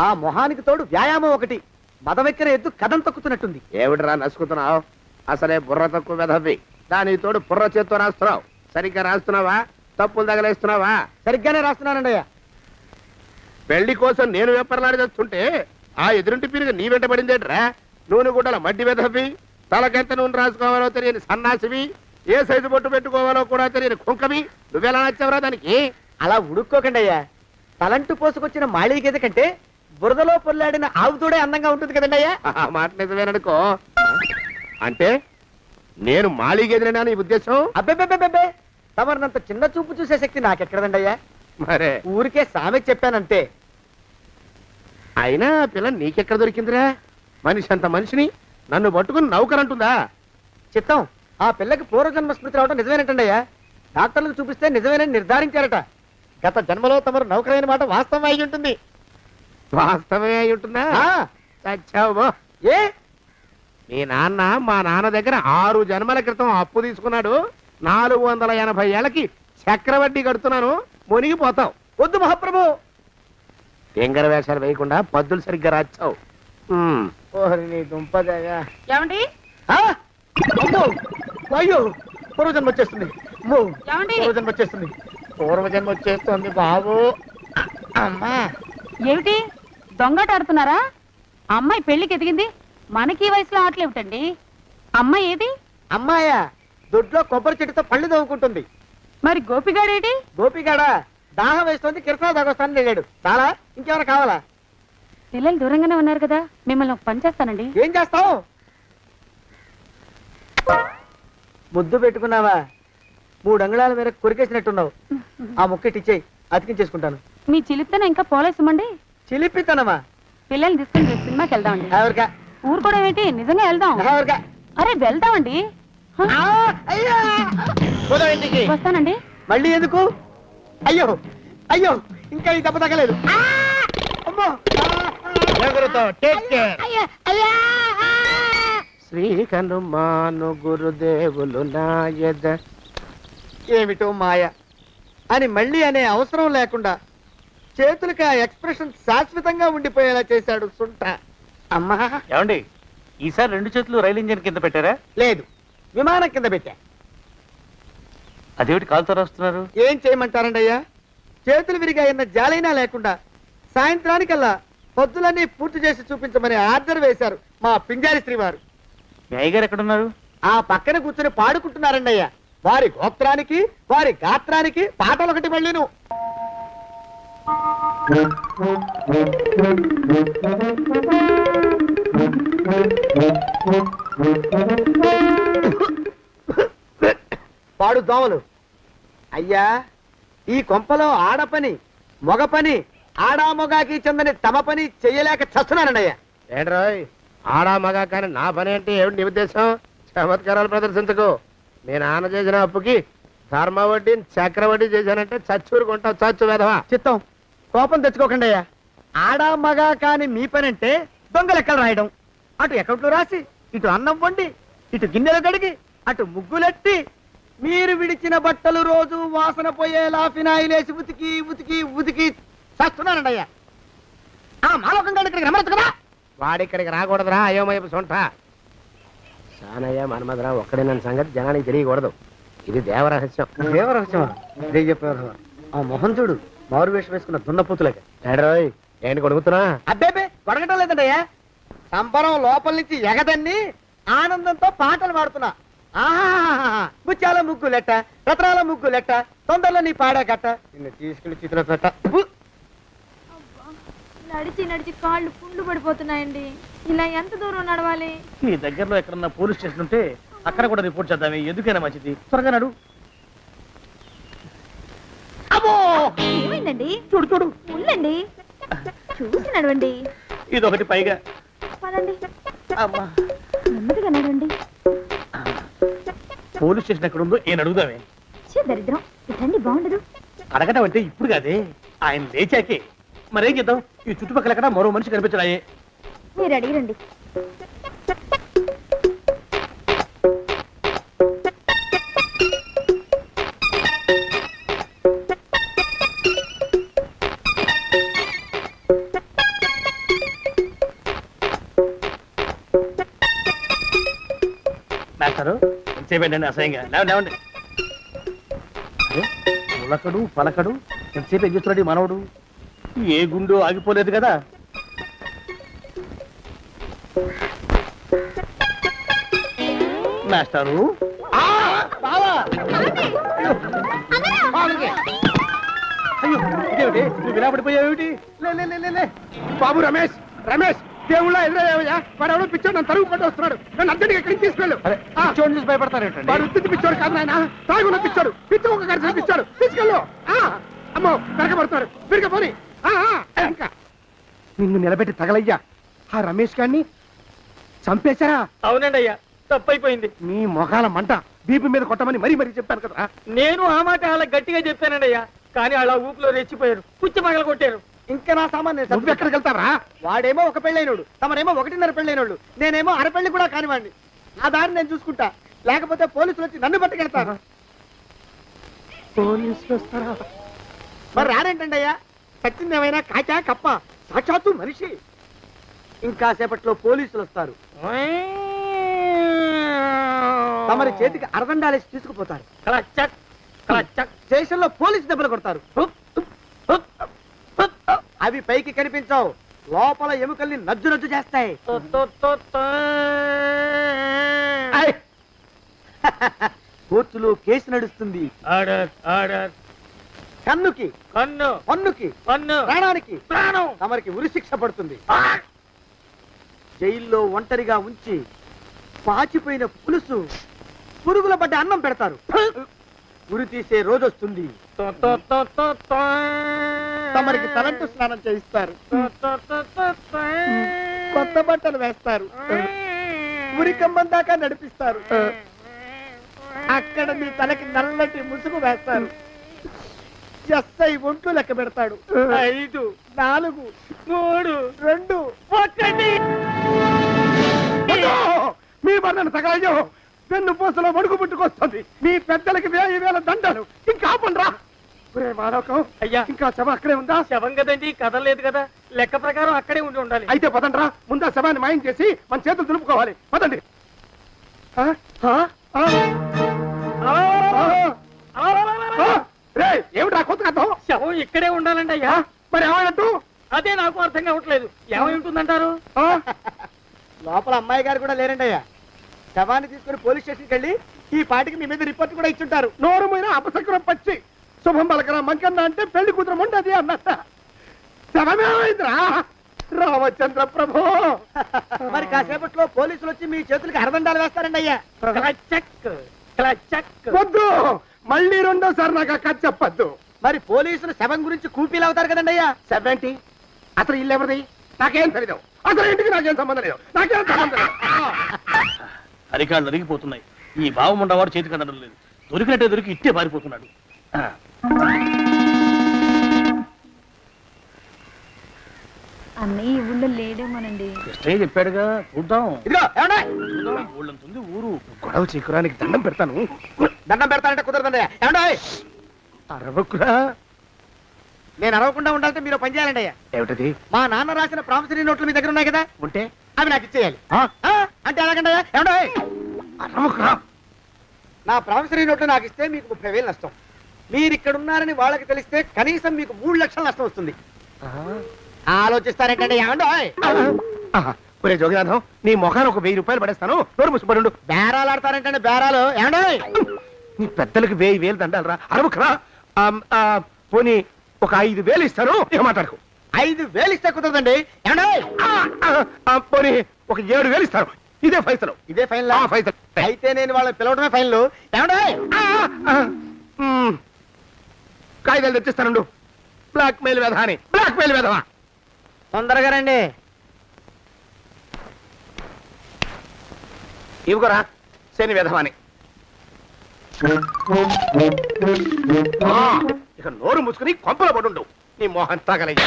Speaker 3: ఆ మొహానికి తోడు వ్యాయామం ఒకటి. మదవెక్కిన ఎద్దు కథం తొక్కుతున్నట్టుంది.
Speaker 2: ఏమిటిరా నసుకుతున్నావు? అసలే బుర్ర తక్కువ వెధవి. దాని తోడు బుర్ర చేత్తో రాస్తున్నావు. సరిగ్గా రాస్తున్నావా? తప్పులు తగలేస్తున్నావా?
Speaker 3: సరిగ్గానే రాస్తున్నానండి అయ్యా.
Speaker 2: పెళ్లి కోసం నేను వెప్పర్లాడి చేస్తుంటే ఆ ఎదురింటి పీరుగా నీ వెంట పడిందేట్రా? నూనె గుడ్డల మడ్డి వెధవి, తలకెంత నూనె రాసుకోవాలో తెలియని సన్నాసివి, ఏ సైజు బొట్టు పెట్టుకోవాలో కూడా తెలియని కుంకవి. నువ్వెలా నచ్చావురా దానికి?
Speaker 3: అలా ఉడుక్కోకండి అయ్యా. తలంటు పోసుకొచ్చిన మాళీ గేదె కంటే బురదలో పొల్లాడిన ఆవుతోడే అందంగా ఉంటుంది కదండి అయ్యా.
Speaker 2: ఆ మాట నిజమేననుకో. అంటే నేను మాళీగేదినా నీ ఉద్దేశం?
Speaker 3: అబ్బెబ్బెబ్బెబ్బే, తమరినంత చిన్న చూపు చూసే శక్తి నాకెక్కడదండి అయ్యా.
Speaker 2: మరే
Speaker 3: ఊరికే సామె చెప్పానంతే.
Speaker 2: అయినా ఆ పిల్ల నీకెక్కడ దొరికిందిరా? మనిషి అంత మనిషిని నన్ను పట్టుకుని నౌకరంటుందా?
Speaker 3: చిత్తం, ఆ పిల్లకి పూర్వజన్మ స్మృతి రావడం నిజమేనంటండి అయ్యా. డాక్టర్లకు చూపిస్తే నిజమేనని నిర్ధారించారట. గత జన్మలో తమరు నౌకరైన మాట వాస్తవం అయి ఉంటుంది.
Speaker 2: వాస్తవమే అయి ఉంటుందా?
Speaker 3: ఆ,
Speaker 2: చచ్చావు బో.
Speaker 3: ఏ
Speaker 2: మీ నాన్న మా నాన్న దగ్గర 6 జన్మల క్రితం అప్పు తీసుకున్నాడు. 480 ఏళ్ళకి చక్రవడ్డీ కడుతున్నాను. మునిగిపోతావు.
Speaker 3: వద్దు మహాప్రభు.
Speaker 2: ఎంగర వేషాలు వేయకుండా పద్దులు సరిగ్గా రాచావు.
Speaker 3: ఓహరి నీ దుంపదగా.
Speaker 5: ఏమండి
Speaker 3: ఆ? అమ్మో! అయ్యో పూర్వజన్మ వచ్చేస్తుంది. అమ్మో!
Speaker 5: ఏమండి?
Speaker 3: పూర్వజన్మ వచ్చేస్తుంది. పూర్వజన్మ వచ్చేస్తుంది బాబు. అమ్మా
Speaker 5: ఏమిటి దొంగట ఆడుతున్నారా? అమ్మాయి పెళ్లికి ఎదిగింది, మనకి ఈ వయసులో ఆటలేమిటండి? అమ్మాయి ఏది?
Speaker 3: అమ్మాయా దొడ్లో కొబ్బరి చెట్టుతో పళ్ళు తవ్వుకుంటుంది.
Speaker 5: మరి గోపిగాడేటి?
Speaker 3: గోపిగాడ దాహం వేస్తుంది, కిరసా దాగొస్తానని వెళ్ళాడు. చాలా ఇంకేమైనా కావాలా?
Speaker 5: పిల్లలు దూరంగానే ఉన్నారు కదా, మిమ్మల్ని ఒక పని చేస్తానండి.
Speaker 3: ఏం చేస్తావు? ముద్దు పెట్టుకున్నావా? 3 అంగుళాల మేర కొరికేసినట్టున్నావు. ఆ ముక్కటిచ్చేయి, అతికించేసుకుంటాను.
Speaker 5: మీ చిలిపితేనే ఇంకా పోలేసమండి.
Speaker 3: చిలిపితనమా?
Speaker 5: పిల్లల్ని తీసుకుని రేపు సినిమాకి వెళ్దామండి.
Speaker 3: ఎవరికా?
Speaker 5: ఊరు కూడా ఏంటి, నిజంగా వెళ్దాం.
Speaker 3: ఎవరికా?
Speaker 5: అరే వెళ్దామండి. హ,
Speaker 3: ఆ, అయ్యా! పోదాం ఇంటికి.
Speaker 5: వస్తానండి.
Speaker 3: మళ్ళీ ఎందుకు? అయ్యో అయ్యో ఇంకా ఈ దెబ్బ తగ్గలేదు. ఆ! అమ్మో!
Speaker 2: శ్రీ హనుమాను గురుదేవులు నాయద.
Speaker 3: ఏమిటో మాయ అని మళ్ళీ అనే అవసరం లేకుండా చేతులకి ఆ ఎక్స్ప్రెషన్ శాశ్వతంగా ఉండిపోయేలా చేశాడు సుంట. అమ్మా
Speaker 4: ఏమండి ఈసారి 2 చేతులు రైలు ఇంజిన్ కింద పెట్టారా?
Speaker 3: లేదు, విమానం కింద పెట్టా.
Speaker 4: అదేమిటి కాలుతో రాస్తున్నారు?
Speaker 3: ఏం చేయమంటారండి అయ్యా? చేతులు విరిగాయన్న జాలైనా లేకుండా సాయంత్రానికల్లా పొద్దులన్నీ పూర్తి చేసి చూపించమని ఆర్డర్ వేశారు మా పింజారి శ్రీ వారు.
Speaker 4: మీ అయ్యగారు ఎక్కడున్నారు?
Speaker 3: ఆ పక్కన కూర్చుని పాడుకుంటున్నారండి అయ్యా. వారి గోత్రానికి వారి గాత్రానికి పాటలు ఒకటి మళ్ళీను. పాడు దోమలు. అయ్యా ఈ కొంపలో ఆడపని మగ పని ఆడా మొగాకి చెందని తమ పని చెయ్యలేక చస్తున్నానండి అయ్యా.
Speaker 2: ఏంట్రాయ్ ఆడా మగా కానీ నా పని అంటే ఏమిటి నీ ఉద్దేశం? చమత్కారాలు ప్రదర్శించకు. మీ నాన్న చేసిన అప్పుకి ధర్మ వడ్డీ చక్ర వడ్డీ చేశానంటే చచ్చూరుకుంటావు. చచ్చు వెధవా.
Speaker 3: చిత్తం కోపం తెచ్చుకోకండి అయ్యా. ఆడా మగా కాని మీ పని అంటే దొంగ లెక్కలు రాయడం, అటు అకౌంట్లో రాసి ఇటు అన్నం వండి ఇటు గిన్నెలు కడిగి అటు ముగ్గులెట్టి మీరు విడిచిన బట్టలు రోజు వాసన పోయేలా ఫినాయిలేసి ఉతికి ఉతికి ఉతికి చస్తున్నానండి అయ్యా. ఆ మాలోకం గారి ఇక్కడికి రమ్మచ్చు కదా.
Speaker 2: వాడిక్కడికి రాకూడదురా అయోమయపు సొంట. సానయ్య మన్మధరా ఒక్కడే నన్ను సంగతి జనానికి తెలియకూడదు. ఇది దేవరహస్యం.
Speaker 3: దేవరహస్యమా? ఇదే చెప్పారు. ఆ మొహం చూడు, మారు వేషం వేసుకున్న దున్నపోతులేక.
Speaker 2: ఏడ్రోయ్ ఏంటి కొడుకుతున్నా?
Speaker 3: అబ్బేబే కొడగటం లేదండి అయ్యా. సంబరం లోపల నుంచి ఎగదన్ని ఆనందంతో పాటలు పాడుతున్నా. ఆహా ముత్యాల ముగ్గులెట్ట, రత్నాల ముగ్గులెట్ట, తొందరలో నీ పాడా కట్ట, నిన్ను తీసుకెళ్లి చిత్ర పెట్ట.
Speaker 9: నడిచి నడిచి కాళ్ళు పుండ్లు పడిపోతున్నాయండి. ఇలా ఎంత దూరం నడవాలి?
Speaker 4: ఈ దగ్గరలో ఎక్కడన్నా పోలీస్ స్టేషన్ ఉంటే అక్కడ కూడా రిపోర్ట్ చేద్దామే, ఎందుకైనా మంచిది. త్వరగా నడు.
Speaker 3: అమ్మో
Speaker 9: ఏమైందండి?
Speaker 4: చూడు చూడు,
Speaker 9: ఉండండి, చూసి నడవండి.
Speaker 4: ఇదొకటి పైగా.
Speaker 9: పదండి,
Speaker 3: అమ్మా
Speaker 9: నెమ్మదిగా నడవండి.
Speaker 4: పోలీస్ స్టేషన్ ఎక్కడ ఉందో ఏం అడుగుదామే.
Speaker 9: ఛీ, దరిద్రం, ఇటండి బాగుండదు.
Speaker 4: అడగటం అంటే ఇప్పుడు కాదే, ఆయన లేచాకే. మరేం చేద్దాం, ఈ చుట్టుపక్కల ఎక్కడ మరో మనిషి కనిపించడాయే.
Speaker 9: మీరు అడిగిరండి.
Speaker 4: మాస్టారు ఎంతసేపండి అసహ్యంగా లేవండి. అరే పులకడు పలకడు ఎంతసేపు ఏం చేస్తున్నాడు ఈ మనవడు? ఏ గుండు ఆగిపోలేదు కదా. మాస్టారు అయ్యో ఇదేమిటి, నువ్వు ఇలా పడిపోయావేమిటి? లే లే లే, లే లే.
Speaker 2: బాబు రమేష్ రమేష్ దేవుళ్ళ ఎదురయ్యా. వాడు ఎవడో పిచ్చోడు నన్ను తరుగు కొట్టి వస్తున్నాడు. నన్ను అద్దెకి ఎక్కడికి తీసుకెళ్ళు.
Speaker 4: చూడండి చూసి భయపడతారేంటండి?
Speaker 2: వాడు ఉత్తి పిచ్చోడు కాదు నాయన, తాగున్న పిచ్చాడు. పిచ్చి ఒక గడిచిన పిచ్చాడు. తీసుకెళ్ళు. అమ్మో వెనకబడుతున్నాడు. తిరిగి పోని. ఇంకా నిన్ను నిలబెట్టి తగలయ్యా. ఆ రమేష్ గారిని చంపేశారా?
Speaker 3: అవునండి అయ్యా, తప్పైపోయింది.
Speaker 2: నీ మొఖాల మంట బీపీ మీద కొట్టమని మరీ మరీ చెప్పాను కదా.
Speaker 3: నేను ఆ మాట అలా గట్టిగా చెప్పానండి అయ్యా.
Speaker 4: కానీ అలా ఊపిలో రెచ్చిపోయారు పుచ్చి పగల కొట్టారు.
Speaker 3: ఇంకా నా సామాన్ నేను
Speaker 2: నువ్వు ఎక్కడికి వెళ్తావరా?
Speaker 3: వాడేమో ఒక పెళ్ళైనోడు, తమరేమో 1.5 పెళ్ళైనోళ్ళు, నేనేమో అరపెళ్ళి కూడా కానివ్వండి. ఆ దారి నేను చూసుకుంటా, లేకపోతే పోలీసులు వచ్చి నన్ను పట్టుకెళ్తారు.
Speaker 4: పోలీసులు వస్తారా?
Speaker 3: మరి రారేంటండి అయ్యా, చచ్చింది ఏమైనా కాచా కప్ప, సాక్షాత్తు మనిషి. ఇంకా సేపట్లో పోలీసులు వస్తారు, తమరి చేతికి అరదండాలేసి తీసుకుపోతారు.
Speaker 4: క్లచక్ క్లచక్.
Speaker 3: స్టేషన్ లో పోలీసు దెబ్బలు కొడతారు. అవి పైకి కనిపించవు, లోపల ఎముకల్ని నజ్జు నజ్జు చేస్తాయి.
Speaker 2: ఆయ్.
Speaker 3: కోర్టులో కేసు నడుస్తుంది.
Speaker 4: Order order.
Speaker 3: కన్నుకి
Speaker 4: కన్ను
Speaker 3: పన్నుకి
Speaker 4: కన్ను
Speaker 3: ప్రాణానికి
Speaker 4: ప్రాణం.
Speaker 3: తమరికి ఉరిశిక్ష పడుతుంది. జైల్లో ఒంటరిగా ఉంచి పాచిపోయిన పులుసు, పురుగుల పడ్డ అన్నం పెడతారు. ఉరి తీసే రోజు వస్తుంది. తమరికి తలంటు స్నానం చేయిస్తారు, కొత్త బట్టలు వేస్తారు, ఉరికంబం దాకా నడిపిస్తారు. అక్కడ మీ తలకి నల్లటి ముసుగు వేస్తారు. ఎస్ఐ ఒంట్లు లెక్క పెడతాడు. 5 4 3 2 1.
Speaker 2: మీ వర్ణన సగాయం పెన్ను పూసలో మడుగు పుట్టుకొస్తుంది. మీ పెద్దలకి 1000 దండలు. ఇంకా ఆపండ్రా. ఒరే మాలోకం,
Speaker 4: అయ్యా.
Speaker 2: ఇంకా శవం అక్కడే ఉందా?
Speaker 4: శవం కదండి, కదలలేదు కదా, లెక్క ప్రకారం అక్కడే ఉండి ఉండాలి.
Speaker 2: అయితే పదండ్రా, ముందా శవాన్ని మాయం చేసి మన చేతులు దులుపుకోవాలి. పదండి. ఆ? ఆ? ఆ? ఆ? రేయ్, ఏమిట్రా కొత్త కథ?
Speaker 4: శవం ఇక్కడే ఉండాలండి అయ్యా.
Speaker 2: మరి ఏమైనట్టు?
Speaker 4: అదే నాకు అర్థం కావట్లేదు. ఏమై ఉంటుందంటారు?
Speaker 2: ఆ?
Speaker 3: లోపల అమ్మాయి గారు కూడా లేరండి అయ్యా. శవాన్ని తీసుకుని పోలీస్ స్టేషన్కి వెళ్ళి ఈ పాటికి మీ మీద రిపోర్ట్ కూడా ఇచ్చుంటారు.
Speaker 2: నోరు మీద అపశకురం పచ్చి శుభం పలకరా మంకన్న అంటే పెళ్లి కూతురు ఉండదు అన్నట్ట. శవమేమైందిరా? రామచంద్ర ప్రభు.
Speaker 3: మరి కాసేపట్లో పోలీసులు వచ్చి మీ చేతులకి అరదండాలు వేస్తారండి అయ్యా.
Speaker 4: క్లచక్ క్లచక్.
Speaker 2: వద్దు, మళ్ళీ రెండోసారి నాకు ఆ కథ చెప్పద్దు.
Speaker 3: మరి పోలీసులు శవం గురించి కూపీలు అవుతారు కదండి అయ్యా.
Speaker 2: 70 అసలు ఇల్లు ఎవరిది? నాకేం తెలియదు. అసలు ఇంటికి నాకేం సంబంధం లేదు. నాకేం సంబంధం లేదు.
Speaker 4: అరికాళ్ళు అరిగిపోతున్నాయి. ఈ భావం ఉండవాడు చేతికి అందడం లేదు. దొరికినట్టే దొరికి ఇట్టే పారిపోతున్నాడు.
Speaker 9: అన్నయ్య ఈ ఊళ్ళో లేడేమోనండి.
Speaker 4: కృష్ణయ్య చెప్పాడుగా, చూద్దాం.
Speaker 3: ఇదిగో ఏమండి,
Speaker 4: ఊళ్ళంతుంది ఊరు.
Speaker 2: గొడవ చీకురానికి దండం పెడతాను.
Speaker 3: దండం పెడతానంటే కుదరదండి అయ్యా. ఏమండి,
Speaker 2: అరవకురా.
Speaker 3: నేను అరవకుండా ఉండాలంటే మీరు పని చేయాలండి అయ్యా.
Speaker 2: ఏమిటది?
Speaker 3: మా నాన్న రాసిన ప్రామిసరీ నోట్లు మీ దగ్గర ఉన్నాయి కదా,
Speaker 2: ఉంటే
Speaker 3: అవి నాకు ఇచ్చేయాలి.
Speaker 2: ఆ?
Speaker 3: అంటే ఎలాగండి అయ్యా? ఏమండి,
Speaker 2: అరవకురా.
Speaker 3: నా ప్రామిసరీ నోట్లు నాకు ఇస్తే మీకు 30,000 నష్టం. మీరు ఇక్కడ ఉన్నారని వాళ్ళకి తెలిస్తే కనీసం మీకు 3 లక్షల నష్టం వస్తుంది. ఆలోచిస్తారేంటండి? ఏమండి,
Speaker 2: ఒరే జోగినాథం, నీ మొఖాన్ని ఒక 1000 రూపాయలు పడేస్తాను. నోరు ముసుపడు.
Speaker 3: బేరాలు ఆడతారేంటండి? బేరాలు ఏమండి?
Speaker 2: నీ పెద్దలకు 1000 దండాలరా. అరవకురా. పోనీ ఒక 5,000 ఇస్తాను. ఏమాటాడుకో.
Speaker 3: 5,000 ఇస్తే కుదరదండి. ఏమండి,
Speaker 2: పోనీ ఒక 7,000 ఇస్తాను. ఇదే ఫైసలు.
Speaker 3: ఇదే ఫైన్.
Speaker 2: ఫైసలు.
Speaker 3: అయితే నేను వాళ్ళని పిలవడమే ఫైన్లు. ఏమండి,
Speaker 2: కాగితాలు తెచ్చిస్తాను. బ్లాక్ మెయిల్ వెధ అని. బ్లాక్ మెయిల్ వెధవా.
Speaker 3: తొందరగా రండి.
Speaker 2: ఇవ్వరా శని వెధవాని. ఇక నోరు మూసుకుని కొంపలో పడుండు. నీ మోహన్ తాగలయ్యా.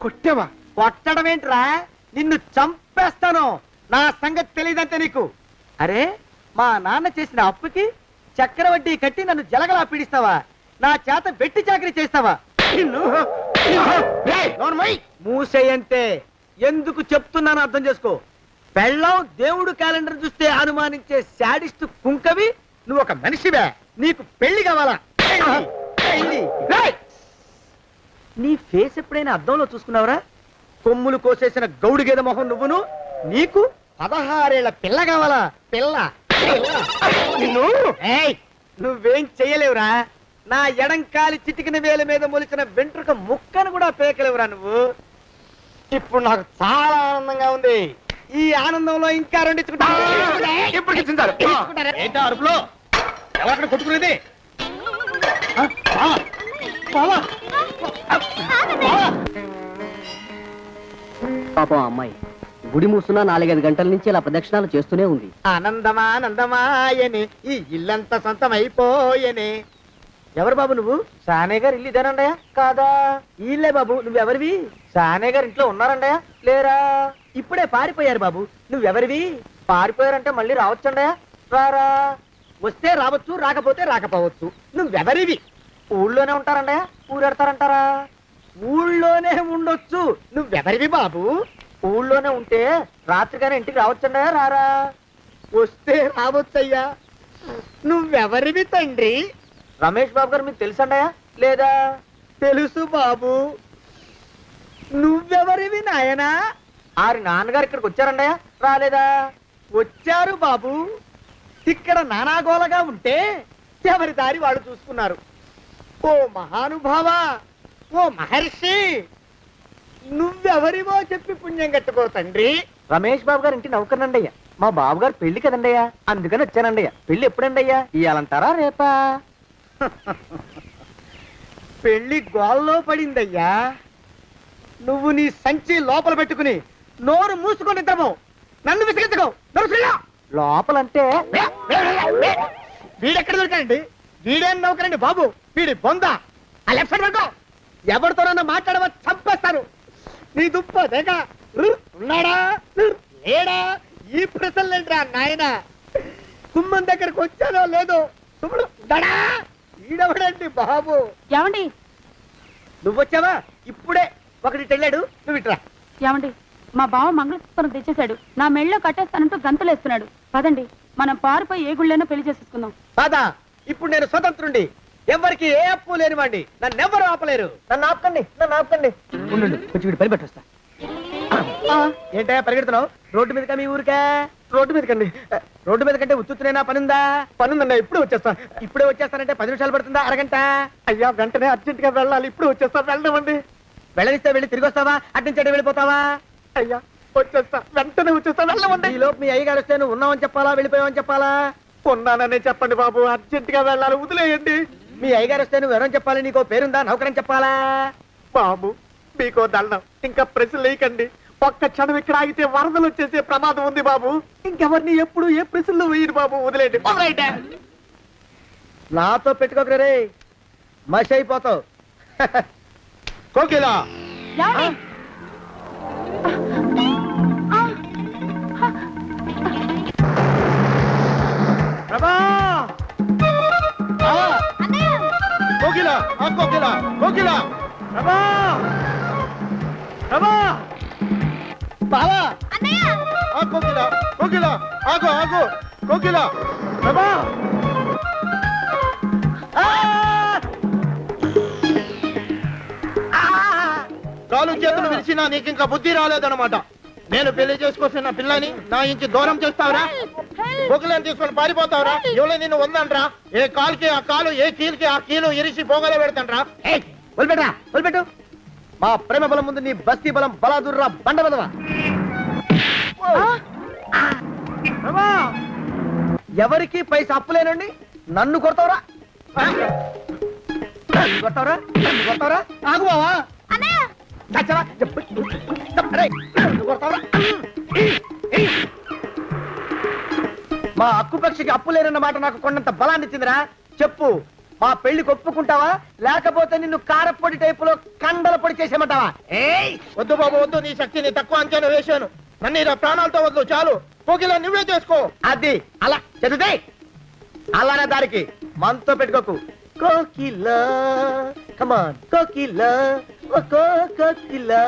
Speaker 2: కొట్టావా?
Speaker 3: కొట్టడం ఏంట్రా, నిన్ను చంపేస్తాను. నా సంగతి తెలియదంటే నీకు. అరే, మా నాన్న చేసిన అప్పుకి చక్రవడ్డీ కట్టి నన్ను జలగలా పీడిస్తావా? నా చేత వెట్టి చాకరీ చేస్తావా? మూసేయంటే ఎందుకు చెప్తున్నాను అర్థం చేసుకో. పెళ్ళం దేవుడు క్యాలెండర్ చూస్తే అనుమానించే శాడిస్ట్ కుంకవి నువ్వు ఒక మనిషివే. నీకు పెళ్లి కావాలా? పెళ్లి. నీ ఫేస్ ఎప్పుడైనా అద్దంలో చూసుకున్నావరా? కొమ్ములు కోసేసిన గౌడు గేదె మొహం నువ్వును. నీకు 16 ఏళ్ల పిల్ల కావాలా? పిల్ల. నువ్వేం చెయ్యలేవురా. నా ఎడంకాలి చిటికిన వేల మీద మొలిచిన వెంట్రుక ముక్కను కూడా పేకలేవురా నువ్వు. ఇప్పుడు నాకు చాలా ఆనందంగా ఉంది. ఈ ఆనందంలో ఇంకా 2
Speaker 4: ఏంటా అరుపులో? ఎవరక్కడ కొట్టుకునేది?
Speaker 10: పాపం అమ్మాయి గుడి మూస్తున్నా 4-5 గంటల నుంచి ఇలా ప్రదక్షిణాలు చేస్తూనే ఉంది.
Speaker 3: ఆనందమానందమాయని ఈ ఇల్లంతా సొంతం అయిపోయని. ఎవరు బాబు నువ్వు? సానే గారు ఇల్లు ఇదేనండయా కాదా? ఇల్లే బాబు. నువ్వెవరివి? సానే గారు ఇంట్లో ఉన్నారండయా లేరా? ఇప్పుడే పారిపోయారు బాబు. నువ్వెవరివి? పారిపోయారంటే మళ్ళీ రావచ్చండయా రారా? వస్తే రావచ్చు, రాకపోతే రాకపోవచ్చు. నువ్వెవరివి? ఊళ్ళోనే ఉంటారండయా ఊరెడతారంటారా? ఊళ్ళోనే ఉండొచ్చు. నువ్వెవరివి బాబు? ఊళ్ళోనే ఉంటే రాత్రిగానే ఇంటికి రావచ్చండయా రారా? వస్తే రావచ్చయ్యా. నువ్వెవరివి తండ్రి? రమేష్ బాబు గారు మీకు తెలుసండయా లేదా? తెలుసు బాబు. నువ్వెవరివి నాయనా? ఆరి నాన్నగారు ఇక్కడికి వచ్చారండయా రాలేదా? వచ్చారు బాబు. ఇక్కడ నానాగోలగా ఉంటే ఎవరి దారి వాళ్ళు చూసుకున్నారు. ఓ మహానుభావ, ఓ మహర్షి, నువ్వెవరివో చెప్పి పుణ్యం కట్టుకో తండ్రి. రమేష్ బాబు గారు ఇంటి నౌకర్నండయ్యా. మా బాబు గారు పెళ్లి కదండయ్యా, అందుకని వచ్చానండయ్యా. పెళ్లి ఎప్పుడండయ్యా? ఇయ్యాలంటారా రేపా? పెళ్లి గోల్లో పడిందయ్యా. నువ్వు నీ సంచి లోపల పెట్టుకుని నోరు మూసుకొని నిద్రపో. నన్ను విసిగించుకో. లోపలంటే వీడెక్కడ దొరికాడండి? వీడేం నౌకరండి బాబు, వీడి బొంద. ఆ లెఫ్ట్ సైడ్ పడుకో. ఎవరితోనన్నా మాట్లాడవా చంపేస్తాను. నీ దుప్ప దేక ఉన్నాడా లేడా? ఈ ప్రశ్నలేంట్రా నాయన? కుమ్మం దగ్గరకు వచ్చానో లేదో సుమ్ముడు ఉన్నాడా? ఈడవడండి బాబు.
Speaker 5: ఏమండి
Speaker 3: నువ్వొచ్చావా? ఇప్పుడే ఒకటి వెళ్ళాడు. నువ్వు ఇట్రా.
Speaker 5: ఏమండి మా బావ మంగళసూత్రం తెచ్చేశాడు. నా మెళ్ళో కట్టేస్తానంటూ గంతులేస్తున్నాడు. పదండి మనం పారిపోయి ఏ గుళ్ళైనా పెళ్లి చేసేసుకుందాం.
Speaker 3: కాదా? ఇప్పుడు నేను స్వతంత్రుండి, ఎవరికి ఏ అప్పు లేని వాడిని. నన్ను ఎవరు ఆపలేరు. నన్ను ఆపకండి, నన్ను ఆపకండి. ఉండు కొంచెం వీడి పని పెట్టొస్తా. ఏంటయ్యా పరిగెడుతున్నావు? రోడ్డు మీదకా మీ ఊరికా? రోడ్డు మీదకండి. రోడ్డు మీద కంటే ఉత్తునేనా పనుందా? పనుందన్నా. ఇప్పుడే వచ్చేస్తా. ఇప్పుడే వచ్చేస్తానంటే 10 నిమిషాలు పడుతుందా? అరగంట? అయ్యా వెంటనే అర్జెంట్ గా వెళ్ళాలి. ఇప్పుడు వచ్చేస్తా. వెళ్ళమండి. వెళ్ళనిస్తే వెళ్ళి తిరిగి వస్తావా? అడ్డించండి వెళ్ళిపోతావా? అయ్యా వచ్చేస్తా, వెంటనే వచ్చేస్తా. వెళ్ళమండి. ఈ లోపు మీ అయ్యగారు వస్తే నువ్వు ఉన్నావని చెప్పాలా వెళ్ళిపోయావని చెప్పాలా? ఉన్నాననే చెప్పండి బాబు. అర్జెంట్ గా వెళ్ళాలి, వదిలేయండి. మీ అయ్యగారు వస్తే నువ్వు ఎవరని చెప్పాలి? నీకో పేరుందా? నౌకరని చెప్పాలా? బాబు మీకో దండం, ఇంకా ప్రశ్నలు వేయకండి. ఒక్క క్షణం ఇక్కడ ఆగితే వరదలు వచ్చేసే ప్రమాదం ఉంది బాబు. ఇంకెవరిని ఎప్పుడు ఏ ప్రశ్నలు వేయరు బాబు. వదిలేండి. నాతో పెట్టుకోకరే, మషి అయిపోతావు. కోకిలా
Speaker 5: ఏమండి?
Speaker 3: ప్రభా! కోకిలా, కోకిలా, కోకిలా, ప్రభా! ప్రభా! బావా! కోకిలా, కోకిలా, ఆగు, ఆగు, కోకిలా, ప్రభా! కాలు చేతులు విరిచినా నీకు ఇంకా బుద్ధి రాలేదన్నమాట. నేను పెళ్లి చేసుకొస్తున్న పిల్లని నా ఇంటి దూరం చేస్తావురా? బొగ్గులను తీసుకొని పారిపోతావురా? ఎవరో నిన్ను ఉందంట్రా? ఏ కాలుకి ఆ కాలు, ఏ కీలుకి ఆ కీలు ఇరిసి పోగల పెడతాంట్రా? వదిలిపెట్టరా, వదిలిపెట్టు. మా ప్రేమ బలం ముందు నీ బస్తీ బలం బలాదుర్రా బండ బలవా. ఎవరికి పైసా అప్పులేనండి నన్ను కొడతావురా? కొడతావురా? కొడతావురా? ఆగు బావా. మా అక్కుపక్షికి అప్పు లేనన్న మాట నాకు కొండంత బలాన్ని ఇచ్చిందిరా. చెప్పు, మా పెళ్లికి ఒప్పుకుంటావా లేకపోతే నిన్ను కారపొడి టైపులో కండల పొడి చేసేమంటావా? వద్దు బాబు వద్దు. నీ శక్తిని తక్కువ అంచనా వేశాను. నన్ను ఇలా ప్రాణాలతో వద్దు. చాలు. కోకిలా నువ్వే చేసుకో. అది అలా చదివితే అలానే దారికి మనతో పెట్టుకోకు. కోకిలా కమాన్ కోకిలా, కోకిలా.